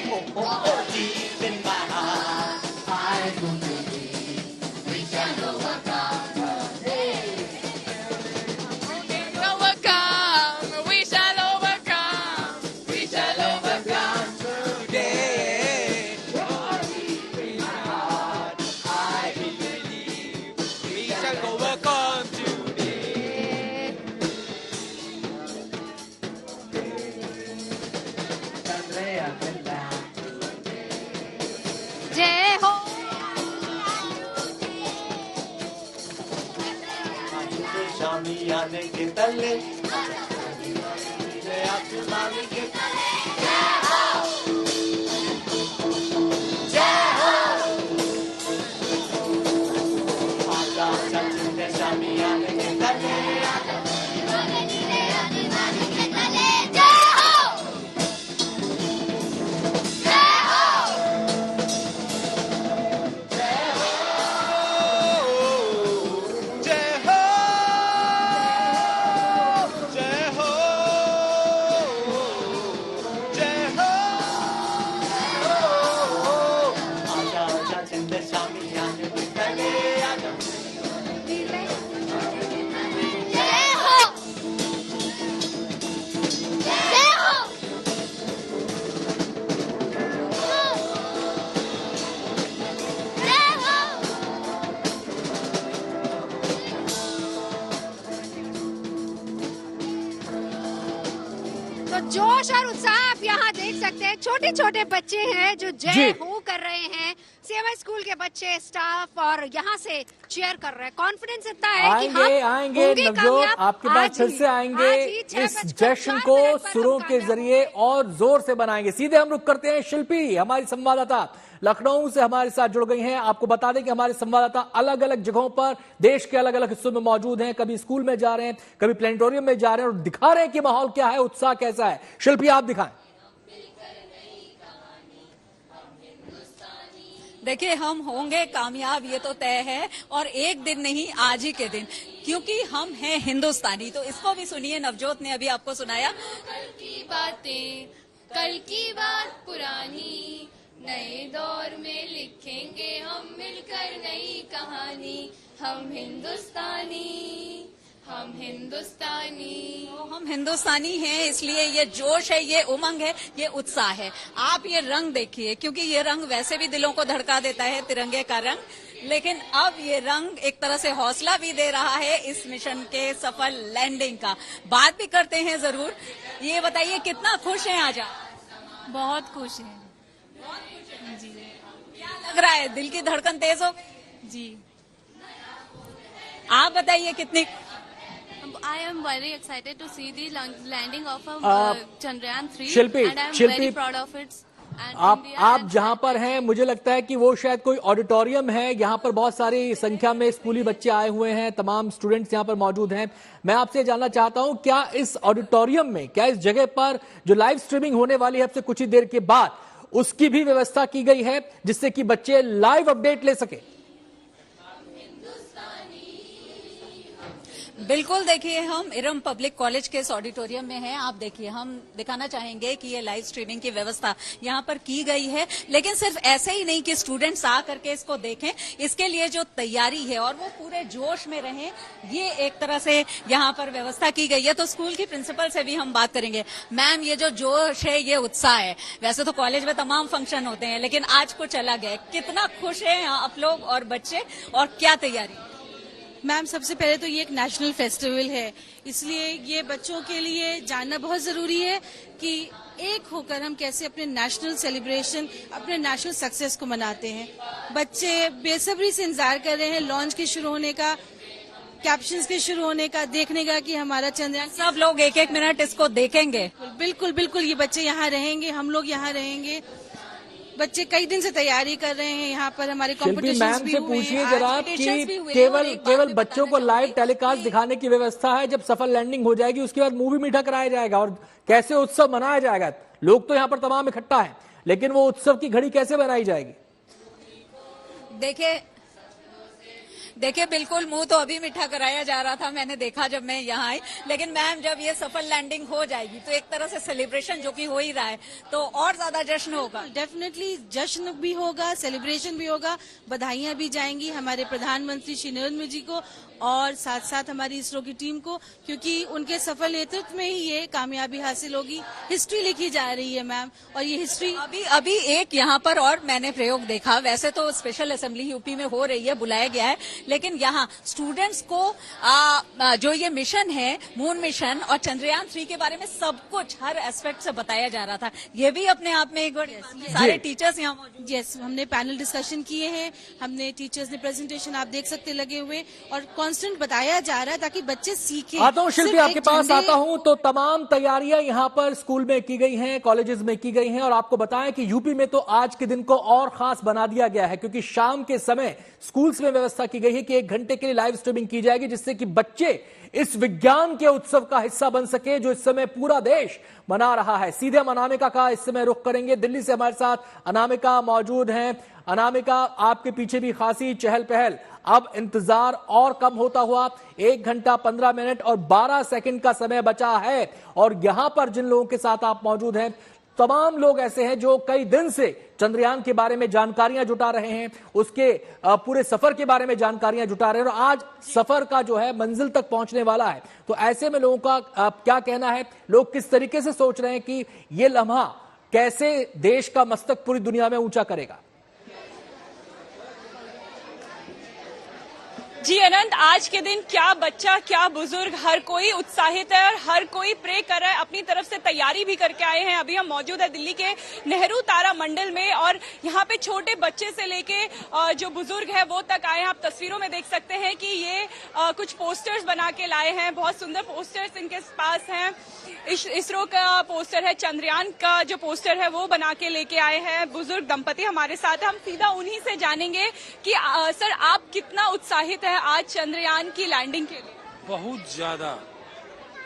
Oh, oh, oh, deep in my heart, I do believe we shall overcome today. Overcome, we shall overcome, we shall overcome today. Oh, deep in my heart, I do believe we shall overcome today. जय हो। शामी आने के तले, आसमानी के तले, जय हो। आकाश चंद्र शामी आने के तले, जोश और उत्साह आप यहाँ देख सकते हैं। छोटे छोटे बच्चे हैं जो जय हो कर रहे हैं। सीएमएस स्कूल के बच्चे, स्टाफ और यहाँ से चीयर कर रहे हैं। कॉन्फिडेंस इतना है कि हम आएंगे नवजोत, आपके पास फिर से आएंगे। इस जश्न को सुरों के जरिए और जोर से बनाएंगे। सीधे हम रुक करते हैं शिल्पी, हमारी संवाददाता लखनऊ से हमारे साथ जुड़ गई हैं। आपको बता दें कि हमारे संवाददाता अलग अलग जगहों पर देश के अलग अलग हिस्सों में मौजूद हैं। कभी स्कूल में जा रहे हैं, कभी प्लेनेटोरियम में जा रहे हैं और दिखा रहे हैं कि माहौल क्या है, उत्साह कैसा है। शिल्पी, आप दिखाएं। देखिए, हम होंगे कामयाब ये तो तय है, और एक दिन नहीं, आज ही के दिन, क्योंकि हम हैं हिंदुस्तानी। तो इसको भी सुनिए, नवजोत ने अभी आपको सुनाया। कल की बातें, कल की बात पुरानी, नए दौर में लिखेंगे हम मिलकर नई कहानी। हम हिंदुस्तानी, हम हिंदुस्तानी। तो हम हिंदुस्तानी हैं, इसलिए ये जोश है, ये उमंग है, ये उत्साह है। आप ये रंग देखिए, क्योंकि ये रंग वैसे भी दिलों को धड़का देता है, तिरंगे का रंग, लेकिन अब ये रंग एक तरह से हौसला भी दे रहा है इस मिशन के सफल लैंडिंग का। बात भी करते हैं जरूर। ये बताइए, कितना खुश हैं आज आप? बहुत खुश हैं जी। क्या लग रहा है, दिल की धड़कन तेज हो जी? आप बताइए कितनी। I am very excited to see the landing of Chandrayaan 3 Shilpi, and I am very proud of it. आप जहां पर हैं, मुझे लगता है कि वो शायद कोई ऑडिटोरियम है। यहाँ पर बहुत सारी संख्या में स्कूली बच्चे आए हुए हैं, तमाम स्टूडेंट्स यहाँ पर मौजूद हैं। मैं आपसे जानना चाहता हूं, क्या इस ऑडिटोरियम में, क्या इस जगह पर जो लाइव स्ट्रीमिंग होने वाली है अब से कुछ ही देर के बाद, उसकी भी व्यवस्था की गई है जिससे कि बच्चे लाइव अपडेट ले सके? बिल्कुल, देखिए हम इरम पब्लिक कॉलेज के इस ऑडिटोरियम में हैं। आप देखिए, हम दिखाना चाहेंगे कि ये लाइव स्ट्रीमिंग की व्यवस्था यहाँ पर की गई है, लेकिन सिर्फ ऐसे ही नहीं कि स्टूडेंट्स आ करके इसको देखें, इसके लिए जो तैयारी है और वो पूरे जोश में रहें, ये एक तरह से यहाँ पर व्यवस्था की गई है। तो स्कूल की प्रिंसिपल से भी हम बात करेंगे। मैम, ये जो जोश है, ये उत्साह है, वैसे तो कॉलेज में तमाम फंक्शन होते हैं, लेकिन आज कुछ अलग है। कितना खुश है आप लोग और बच्चे, और क्या तैयारी? मैम, सबसे पहले तो ये एक नेशनल फेस्टिवल है, इसलिए ये बच्चों के लिए जानना बहुत जरूरी है कि एक होकर हम कैसे अपने नेशनल सेलिब्रेशन, अपने नेशनल सक्सेस को मनाते हैं। बच्चे बेसब्री से इंतजार कर रहे हैं लॉन्च के शुरू होने का, कैप्शंस के शुरू होने का, देखने का कि हमारा चंद्रयान। सब लोग एक एक मिनट इसको देखेंगे। बिल्कुल बिल्कुल, ये बच्चे यहाँ रहेंगे, हम लोग यहाँ रहेंगे। बच्चे कई दिन से तैयारी कर रहे हैं, यहाँ पर हमारे कॉम्पिटिशन्स भी हुए हैं। पूछिए जरा कि केवल बच्चों को लाइव टेलीकास्ट दिखाने की व्यवस्था है, जब सफल लैंडिंग हो जाएगी उसके बाद मूवी मीठा कराया जाएगा और कैसे उत्सव मनाया जाएगा? लोग तो यहाँ पर तमाम इकट्ठा है, लेकिन वो उत्सव की घड़ी कैसे बनाई जाएगी? देखिए बिल्कुल, मुंह तो अभी मीठा कराया जा रहा था, मैंने देखा जब मैं यहाँ आई। लेकिन मैम, जब ये सफल लैंडिंग हो जाएगी तो एक तरह से सेलिब्रेशन जो कि हो ही रहा है, तो और ज्यादा जश्न होगा। डेफिनेटली जश्न भी होगा, सेलिब्रेशन भी होगा, बधाइयां भी जाएंगी हमारे प्रधानमंत्री श्री नरेंद्र मोदी जी को और साथ साथ हमारी इसरो की टीम को, क्योंकि उनके सफल नेतृत्व में ही ये कामयाबी हासिल होगी। हिस्ट्री लिखी जा रही है मैम, और ये हिस्ट्री अभी एक यहाँ पर और मैंने प्रयोग देखा। वैसे तो स्पेशल असेंबली यूपी में हो रही है, बुलाया गया है, लेकिन यहाँ स्टूडेंट्स को जो ये मिशन है, मून मिशन और चंद्रयान 3 के बारे में सब कुछ हर एस्पेक्ट से बताया जा रहा था। ये भी अपने आप में एक बार सारे टीचर्स यहाँ मौजूद। यस, हमने पैनल डिस्कशन किए हैं, हमने टीचर्स ने प्रेजेंटेशन आप देख सकते लगे हुए, और कांस्टेंट बताया जा रहा है ताकि बच्चे सीखें। आता हूं शिल्पी, आपके पास आता हूं। तो तमाम तैयारियां यहाँ पर स्कूल में की गई हैं, कॉलेजेस में की गई हैं, और आपको बताएं कि यूपी में तो आज के दिन को और खास बना दिया गया है, क्योंकि शाम के समय स्कूल्स में व्यवस्था की गई है कि 1 घंटे के लिए लाइव स्ट्रीमिंग की जाएगी, जिससे कि बच्चे इस विज्ञान के उत्सव का हिस्सा बन सके जो इस समय पूरा देश मना रहा है। सीधे हम अनामिका का इस समय रुख करेंगे। दिल्ली से हमारे साथ अनामिका मौजूद हैं। अनामिका, आपके पीछे भी खासी चहल पहल, अब इंतजार और कम होता हुआ 1 घंटा 15 मिनट और 12 सेकंड का समय बचा है, और यहां पर जिन लोगों के साथ आप मौजूद हैं, तमाम लोग ऐसे हैं जो कई दिन से चंद्रयान के बारे में जानकारियां जुटा रहे हैं, उसके पूरे सफर के बारे में जानकारियां जुटा रहे हैं, और आज सफर का जो है मंजिल तक पहुंचने वाला है। तो ऐसे में लोगों का क्या कहना है, लोग किस तरीके से सोच रहे हैं कि ये लम्हा कैसे देश का मस्तक पूरी दुनिया में ऊंचा करेगा? जी अनंत, आज के दिन क्या बच्चा क्या बुजुर्ग, हर कोई उत्साहित है और हर कोई प्रे कर रहा है, अपनी तरफ से तैयारी भी करके आए हैं। अभी हम मौजूद है दिल्ली के नेहरू तारा मंडल में, और यहाँ पे छोटे बच्चे से लेके जो बुजुर्ग है वो तक आए हैं। आप तस्वीरों में देख सकते हैं कि ये कुछ पोस्टर्स बना के लाए हैं, बहुत सुंदर पोस्टर्स इनके पास हैं। इसरो का पोस्टर है, चंद्रयान का जो पोस्टर है वो बना के लेके आए हैं। बुजुर्ग दंपति हमारे साथ है, हम सीधा उन्हीं से जानेंगे कि सर आप कितना उत्साहित है आज चंद्रयान की लैंडिंग के लिए? बहुत ज्यादा,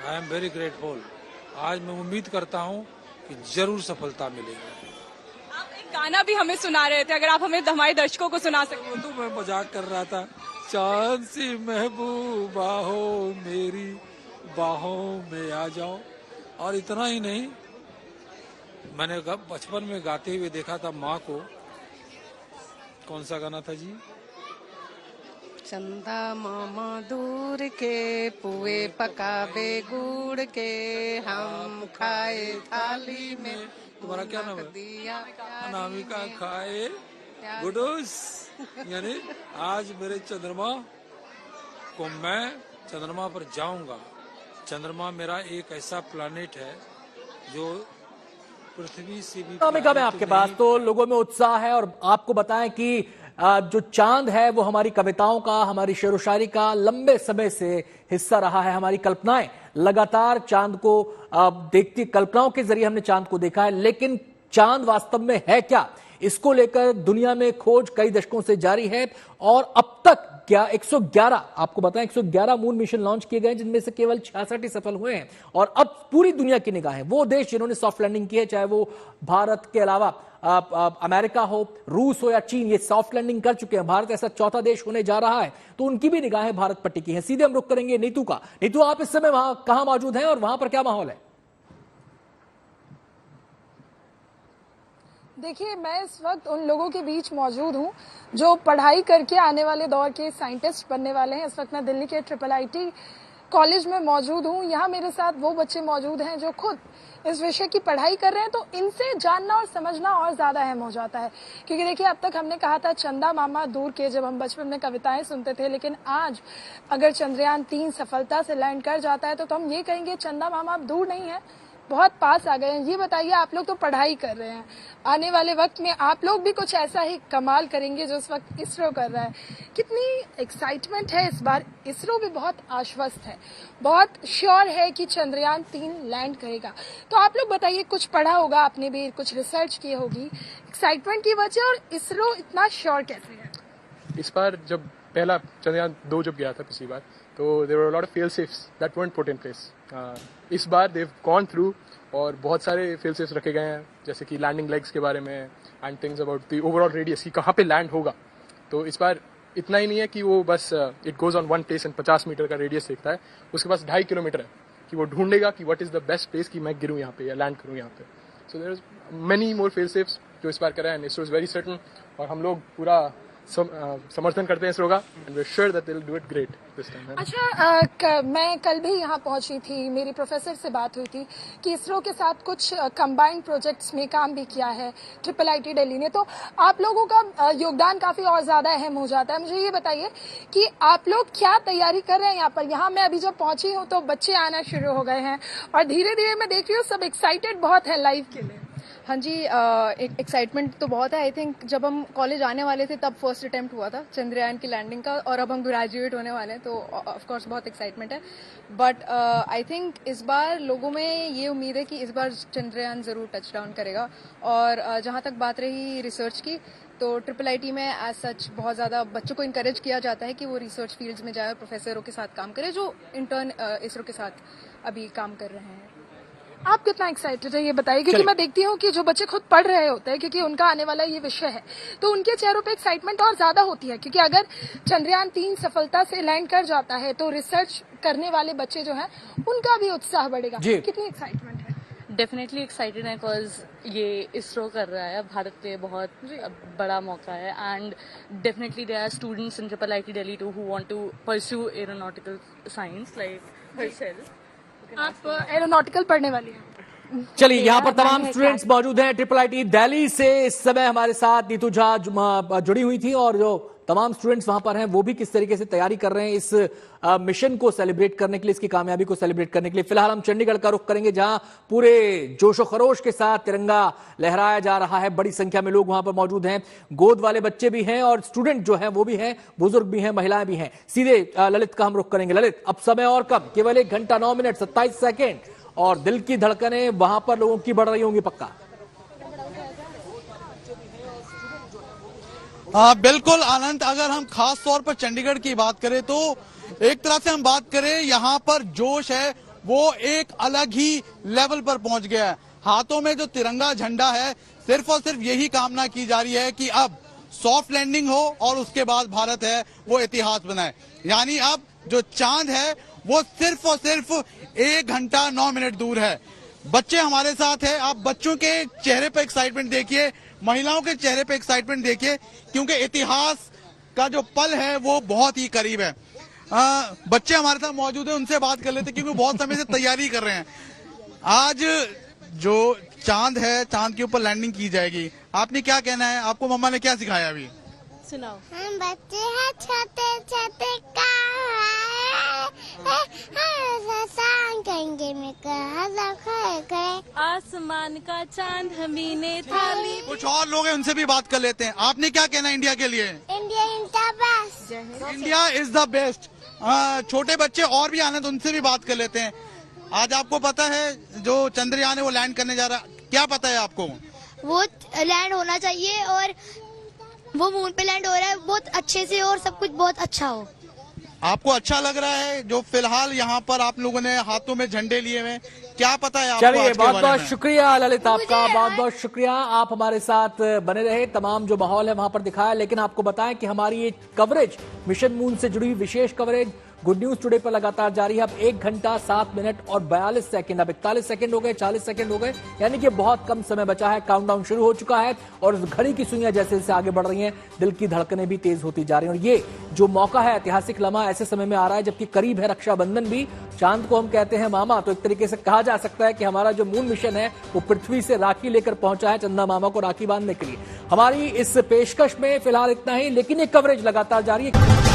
आई एम वेरी ग्रेटफुल। आज मैं उम्मीद करता हूं कि जरूर सफलता मिलेगी। आप एक गाना भी हमें सुना रहे थे, अगर आप हमें हमारे दर्शकों को सुना सकते। तो मैं मजाक कर रहा था, चांद सी महबूबा हो मेरी बाहों में आ जाओ। और इतना ही नहीं, मैंने बचपन में गाते हुए देखा था माँ को। कौन सा गाना था जी? चंदा मामा दूर के पुए पकावे गुड़ के, हम खाए थाली में। तुम्हारा क्या नाम है? अनामिका खाए गुडूस। यानी आज मेरे चंद्रमा को, मैं चंद्रमा पर जाऊंगा। चंद्रमा मेरा एक ऐसा प्लैनेट है जो पृथ्वी से भी। अनामिका में आपके पास तो लोगों में उत्साह है, और आपको बताएं कि जो चांद है वो हमारी कविताओं का, हमारी शेर व शायरी का लंबे समय से हिस्सा रहा है। हमारी कल्पनाएं लगातार चांद को देखती, कल्पनाओं के जरिए हमने चांद को देखा है, लेकिन चांद वास्तव में है क्या, इसको लेकर दुनिया में खोज कई दशकों से जारी है और अब तक 111 आपको बताएं 111 मून मिशन लॉन्च किए गए, जिनमें से केवल 66 ही सफल हुए हैं। और अब पूरी दुनिया की निगाहें वो देश जिन्होंने सॉफ्ट लैंडिंग की है, चाहे वो भारत के अलावा अमेरिका हो, रूस हो या चीन, ये सॉफ्ट लैंडिंग कर चुके हैं। भारत ऐसा चौथा देश होने जा रहा है, तो उनकी भी निगाहें भारत पर टिकी हैं। सीधे हम रुख करेंगे नीतू का। नीतू, आप इस समय वहां कहां मौजूद हैं और वहां पर क्या माहौल है? देखिए, मैं इस वक्त उन लोगों के बीच मौजूद हूं जो पढ़ाई करके आने वाले दौर के साइंटिस्ट बनने वाले हैं। इस वक्त मैं दिल्ली के IIIT कॉलेज में मौजूद हूं। यहाँ मेरे साथ वो बच्चे मौजूद हैं जो खुद इस विषय की पढ़ाई कर रहे हैं, तो इनसे जानना और समझना और ज्यादा अहम हो जाता है। क्योंकि देखिए, अब तक हमने कहा था चंदा मामा दूर के, जब हम बचपन में कविताएं सुनते थे, लेकिन आज अगर चंद्रयान 3 सफलता से लैंड कर जाता है तो हम ये कहेंगे चंदा मामा अब दूर नहीं है, बहुत पास आ गए हैं। ये बताइए, आप लोग तो पढ़ाई कर रहे हैं, आने वाले वक्त में आप लोग भी कुछ ऐसा ही कमाल करेंगे जो इस वक्त इसरो कर रहा है। कितनी एक्साइटमेंट है इस बार। इसरो भी बहुत आश्वस्त है, बहुत श्योर है कि चंद्रयान 3 लैंड करेगा। तो आप लोग बताइए, कुछ पढ़ा होगा आपने भी, कुछ रिसर्च की होगी, एक्साइटमेंट की वजह, और इसरो इतना श्योर कैसे है? इस बार जब पहला चंद्रयान 2 जब गया था पिछली बार, तो there were a lot of fail safes that weren't put in place. इस बार देव गॉन थ्रू और बहुत सारे फेल सेफ्स रखे गए हैं, जैसे कि लैंडिंग लेग्स के बारे में and things about the overall radius कि कहाँ पे लैंड होगा। तो इस बार इतना ही नहीं है कि वो बस it goes on one place and 50 meter का रेडियस देखता है, उसके पास 2.5 किलोमीटर है कि वो ढूंढेगा कि what is the best place कि मैं गिरूँ यहाँ पे या लैंड करूँ यहाँ पे। So there is many more fail safes जो इस बार करा है, इसरो इज वेरी सर्टन, और हम लोग पूरा समर्थन करते हैं इसरो का, and we are sure that they will do it great this time. अच्छा, मैं कल भी यहाँ पहुंची थी, मेरी प्रोफेसर से बात हुई थी कि इसरो के साथ कुछ कंबाइंड प्रोजेक्ट्स में काम भी किया है IIIT दिल्ली ने, तो आप लोगों का योगदान काफी और ज्यादा अहम हो जाता है। मुझे ये बताइए कि आप लोग क्या तैयारी कर रहे हैं यहाँ पर? यहाँ मैं अभी जब पहुंची हूँ तो बच्चे आना शुरू हो गए हैं और धीरे धीरे मैं देख रही हूँ सब एक्साइटेड बहुत है लाइव के लिए। हाँ जी, एक्साइटमेंट तो बहुत है। आई थिंक जब हम कॉलेज आने वाले थे तब फर्स्ट अटेम्प्ट हुआ था चंद्रयान की लैंडिंग का, और अब हम ग्रेजुएट होने वाले हैं, तो ऑफ कोर्स बहुत एक्साइटमेंट है। बट आई थिंक इस बार लोगों में ये उम्मीद है कि इस बार चंद्रयान जरूर टच डाउन करेगा। और जहाँ तक बात रही रिसर्च की, तो IIIT में एज सच बहुत ज़्यादा बच्चों को इनकरेज किया जाता है कि वो रिसर्च फील्ड्स में जाए और प्रोफेसरों के साथ काम करे जो इंटर्न इसरो के साथ अभी काम कर रहे हैं। आप कितना एक्साइटेड है ये बताइए, क्योंकि मैं देखती हूँ कि जो बच्चे खुद पढ़ रहे होते हैं, क्योंकि उनका आने वाला ये विषय है, तो उनके चेहरों पे एक्साइटमेंट और ज्यादा होती है, क्योंकि अगर चंद्रयान 3 सफलता से लैंड कर जाता है तो रिसर्च करने वाले बच्चे जो हैं उनका भी उत्साह बढ़ेगा। कितनी एक्साइटमेंट है? डेफिनेटली एक्साइटेड है, बिकॉज ये इसरो कर रहा है, भारत के लिए बहुत बड़ा मौका है, and definitely there are students in IIIT Delhi to who want to pursue aeronautical science like herself. आप एरोनॉटिकल पढ़ने वाली हैं? चलिए, यहाँ पर तमाम स्टूडेंट्स मौजूद हैं IIIT दिल्ली से। इस समय हमारे साथ नीतू झा जुड़ी हुई थी, और जो तमाम स्टूडेंट्स वहां पर हैं वो भी किस तरीके से तैयारी कर रहे हैं इस मिशन को सेलिब्रेट करने के लिए, इसकी कामयाबी को सेलिब्रेट करने के लिए। फिलहाल हम चंडीगढ़ का रुख करेंगे, जहां पूरे जोशो खरोश के साथ तिरंगा लहराया जा रहा है। बड़ी संख्या में लोग वहां पर मौजूद हैं, गोद वाले बच्चे भी हैं और स्टूडेंट जो हैं वो भी हैं, बुजुर्ग भी हैं, महिलाएं भी हैं। सीधे ललित का हम रुख करेंगे। ललित, अब समय और कम, केवल 1 घंटा 9 मिनट 27 सेकेंड, और दिल की धड़कनें वहां पर लोगों की बढ़ रही होंगी पक्का। हाँ बिल्कुल आनंद, अगर हम खास तौर पर चंडीगढ़ की बात करें तो एक तरह से हम बात करें, यहाँ पर जोश है वो एक अलग ही लेवल पर पहुंच गया है। हाथों में जो तिरंगा झंडा है, सिर्फ और सिर्फ यही कामना की जा रही है कि अब सॉफ्ट लैंडिंग हो और उसके बाद भारत है वो इतिहास बनाए। यानी अब जो चांद है वो सिर्फ और सिर्फ 1 घंटा 9 मिनट दूर है। बच्चे हमारे साथ है, आप बच्चों के चेहरे पर एक्साइटमेंट देखिए, महिलाओं के चेहरे पे एक्साइटमेंट देखिए, क्योंकि इतिहास का जो पल है वो बहुत ही करीब है। बच्चे हमारे साथ मौजूद हैं, उनसे बात कर लेते क्योंकि बहुत समय से तैयारी कर रहे हैं। आज जो चांद है, चांद के ऊपर लैंडिंग की जाएगी, आपने क्या कहना है? आपको मम्मा ने क्या सिखाया अभी? सुनाओ। हम बच्चे हैं छोटे छोटे आसमान का चांद हमी ने थाली। कुछ और लोग हैं, उनसे भी बात कर लेते हैं। आपने क्या कहना है इंडिया के लिए? India is the best. India is the best. छोटे बच्चे और भी आने तो उनसे भी बात कर लेते हैं। आज आपको पता है जो चंद्रयान है वो लैंड करने जा रहा, क्या पता है आपको? वो लैंड होना चाहिए और वो मून पे लैंड हो रहा है बहुत अच्छे से और सब कुछ बहुत अच्छा हो। आपको अच्छा लग रहा है जो फिलहाल यहाँ पर आप लोगों ने हाथों में झंडे लिए हुए, क्या पता है आपको? चलिए, बहुत बहुत शुक्रिया ललित आपका, बहुत बहुत शुक्रिया। आप हमारे साथ बने रहे, तमाम जो माहौल है वहां पर दिखाया। लेकिन आपको बताएं कि हमारी ये कवरेज, मिशन मून से जुड़ी विशेष कवरेज गुड न्यूज टुडे पर लगातार जारी है। अब 1 घंटा 7 मिनट और 42 सेकंड, अब 41 सेकंड हो गए, 40 सेकंड हो गए, यानी कि बहुत कम समय बचा है। काउंटडाउन शुरू हो चुका है और घड़ी की सुइयां जैसे जैसे आगे बढ़ रही हैं, दिल की धड़कनें भी तेज होती जा रही हैं। और ये जो मौका है, ऐतिहासिक लम्हा ऐसे समय में आ रहा है जबकि करीब है रक्षाबंधन भी। चांद को हम कहते हैं मामा, तो एक तरीके से कहा जा सकता है कि हमारा जो मून मिशन है वो पृथ्वी से राखी लेकर पहुंचा है चंदा मामा को राखी बांधने के लिए। हमारी इस पेशकश में फिलहाल इतना ही, लेकिन ये कवरेज लगातार जारी है।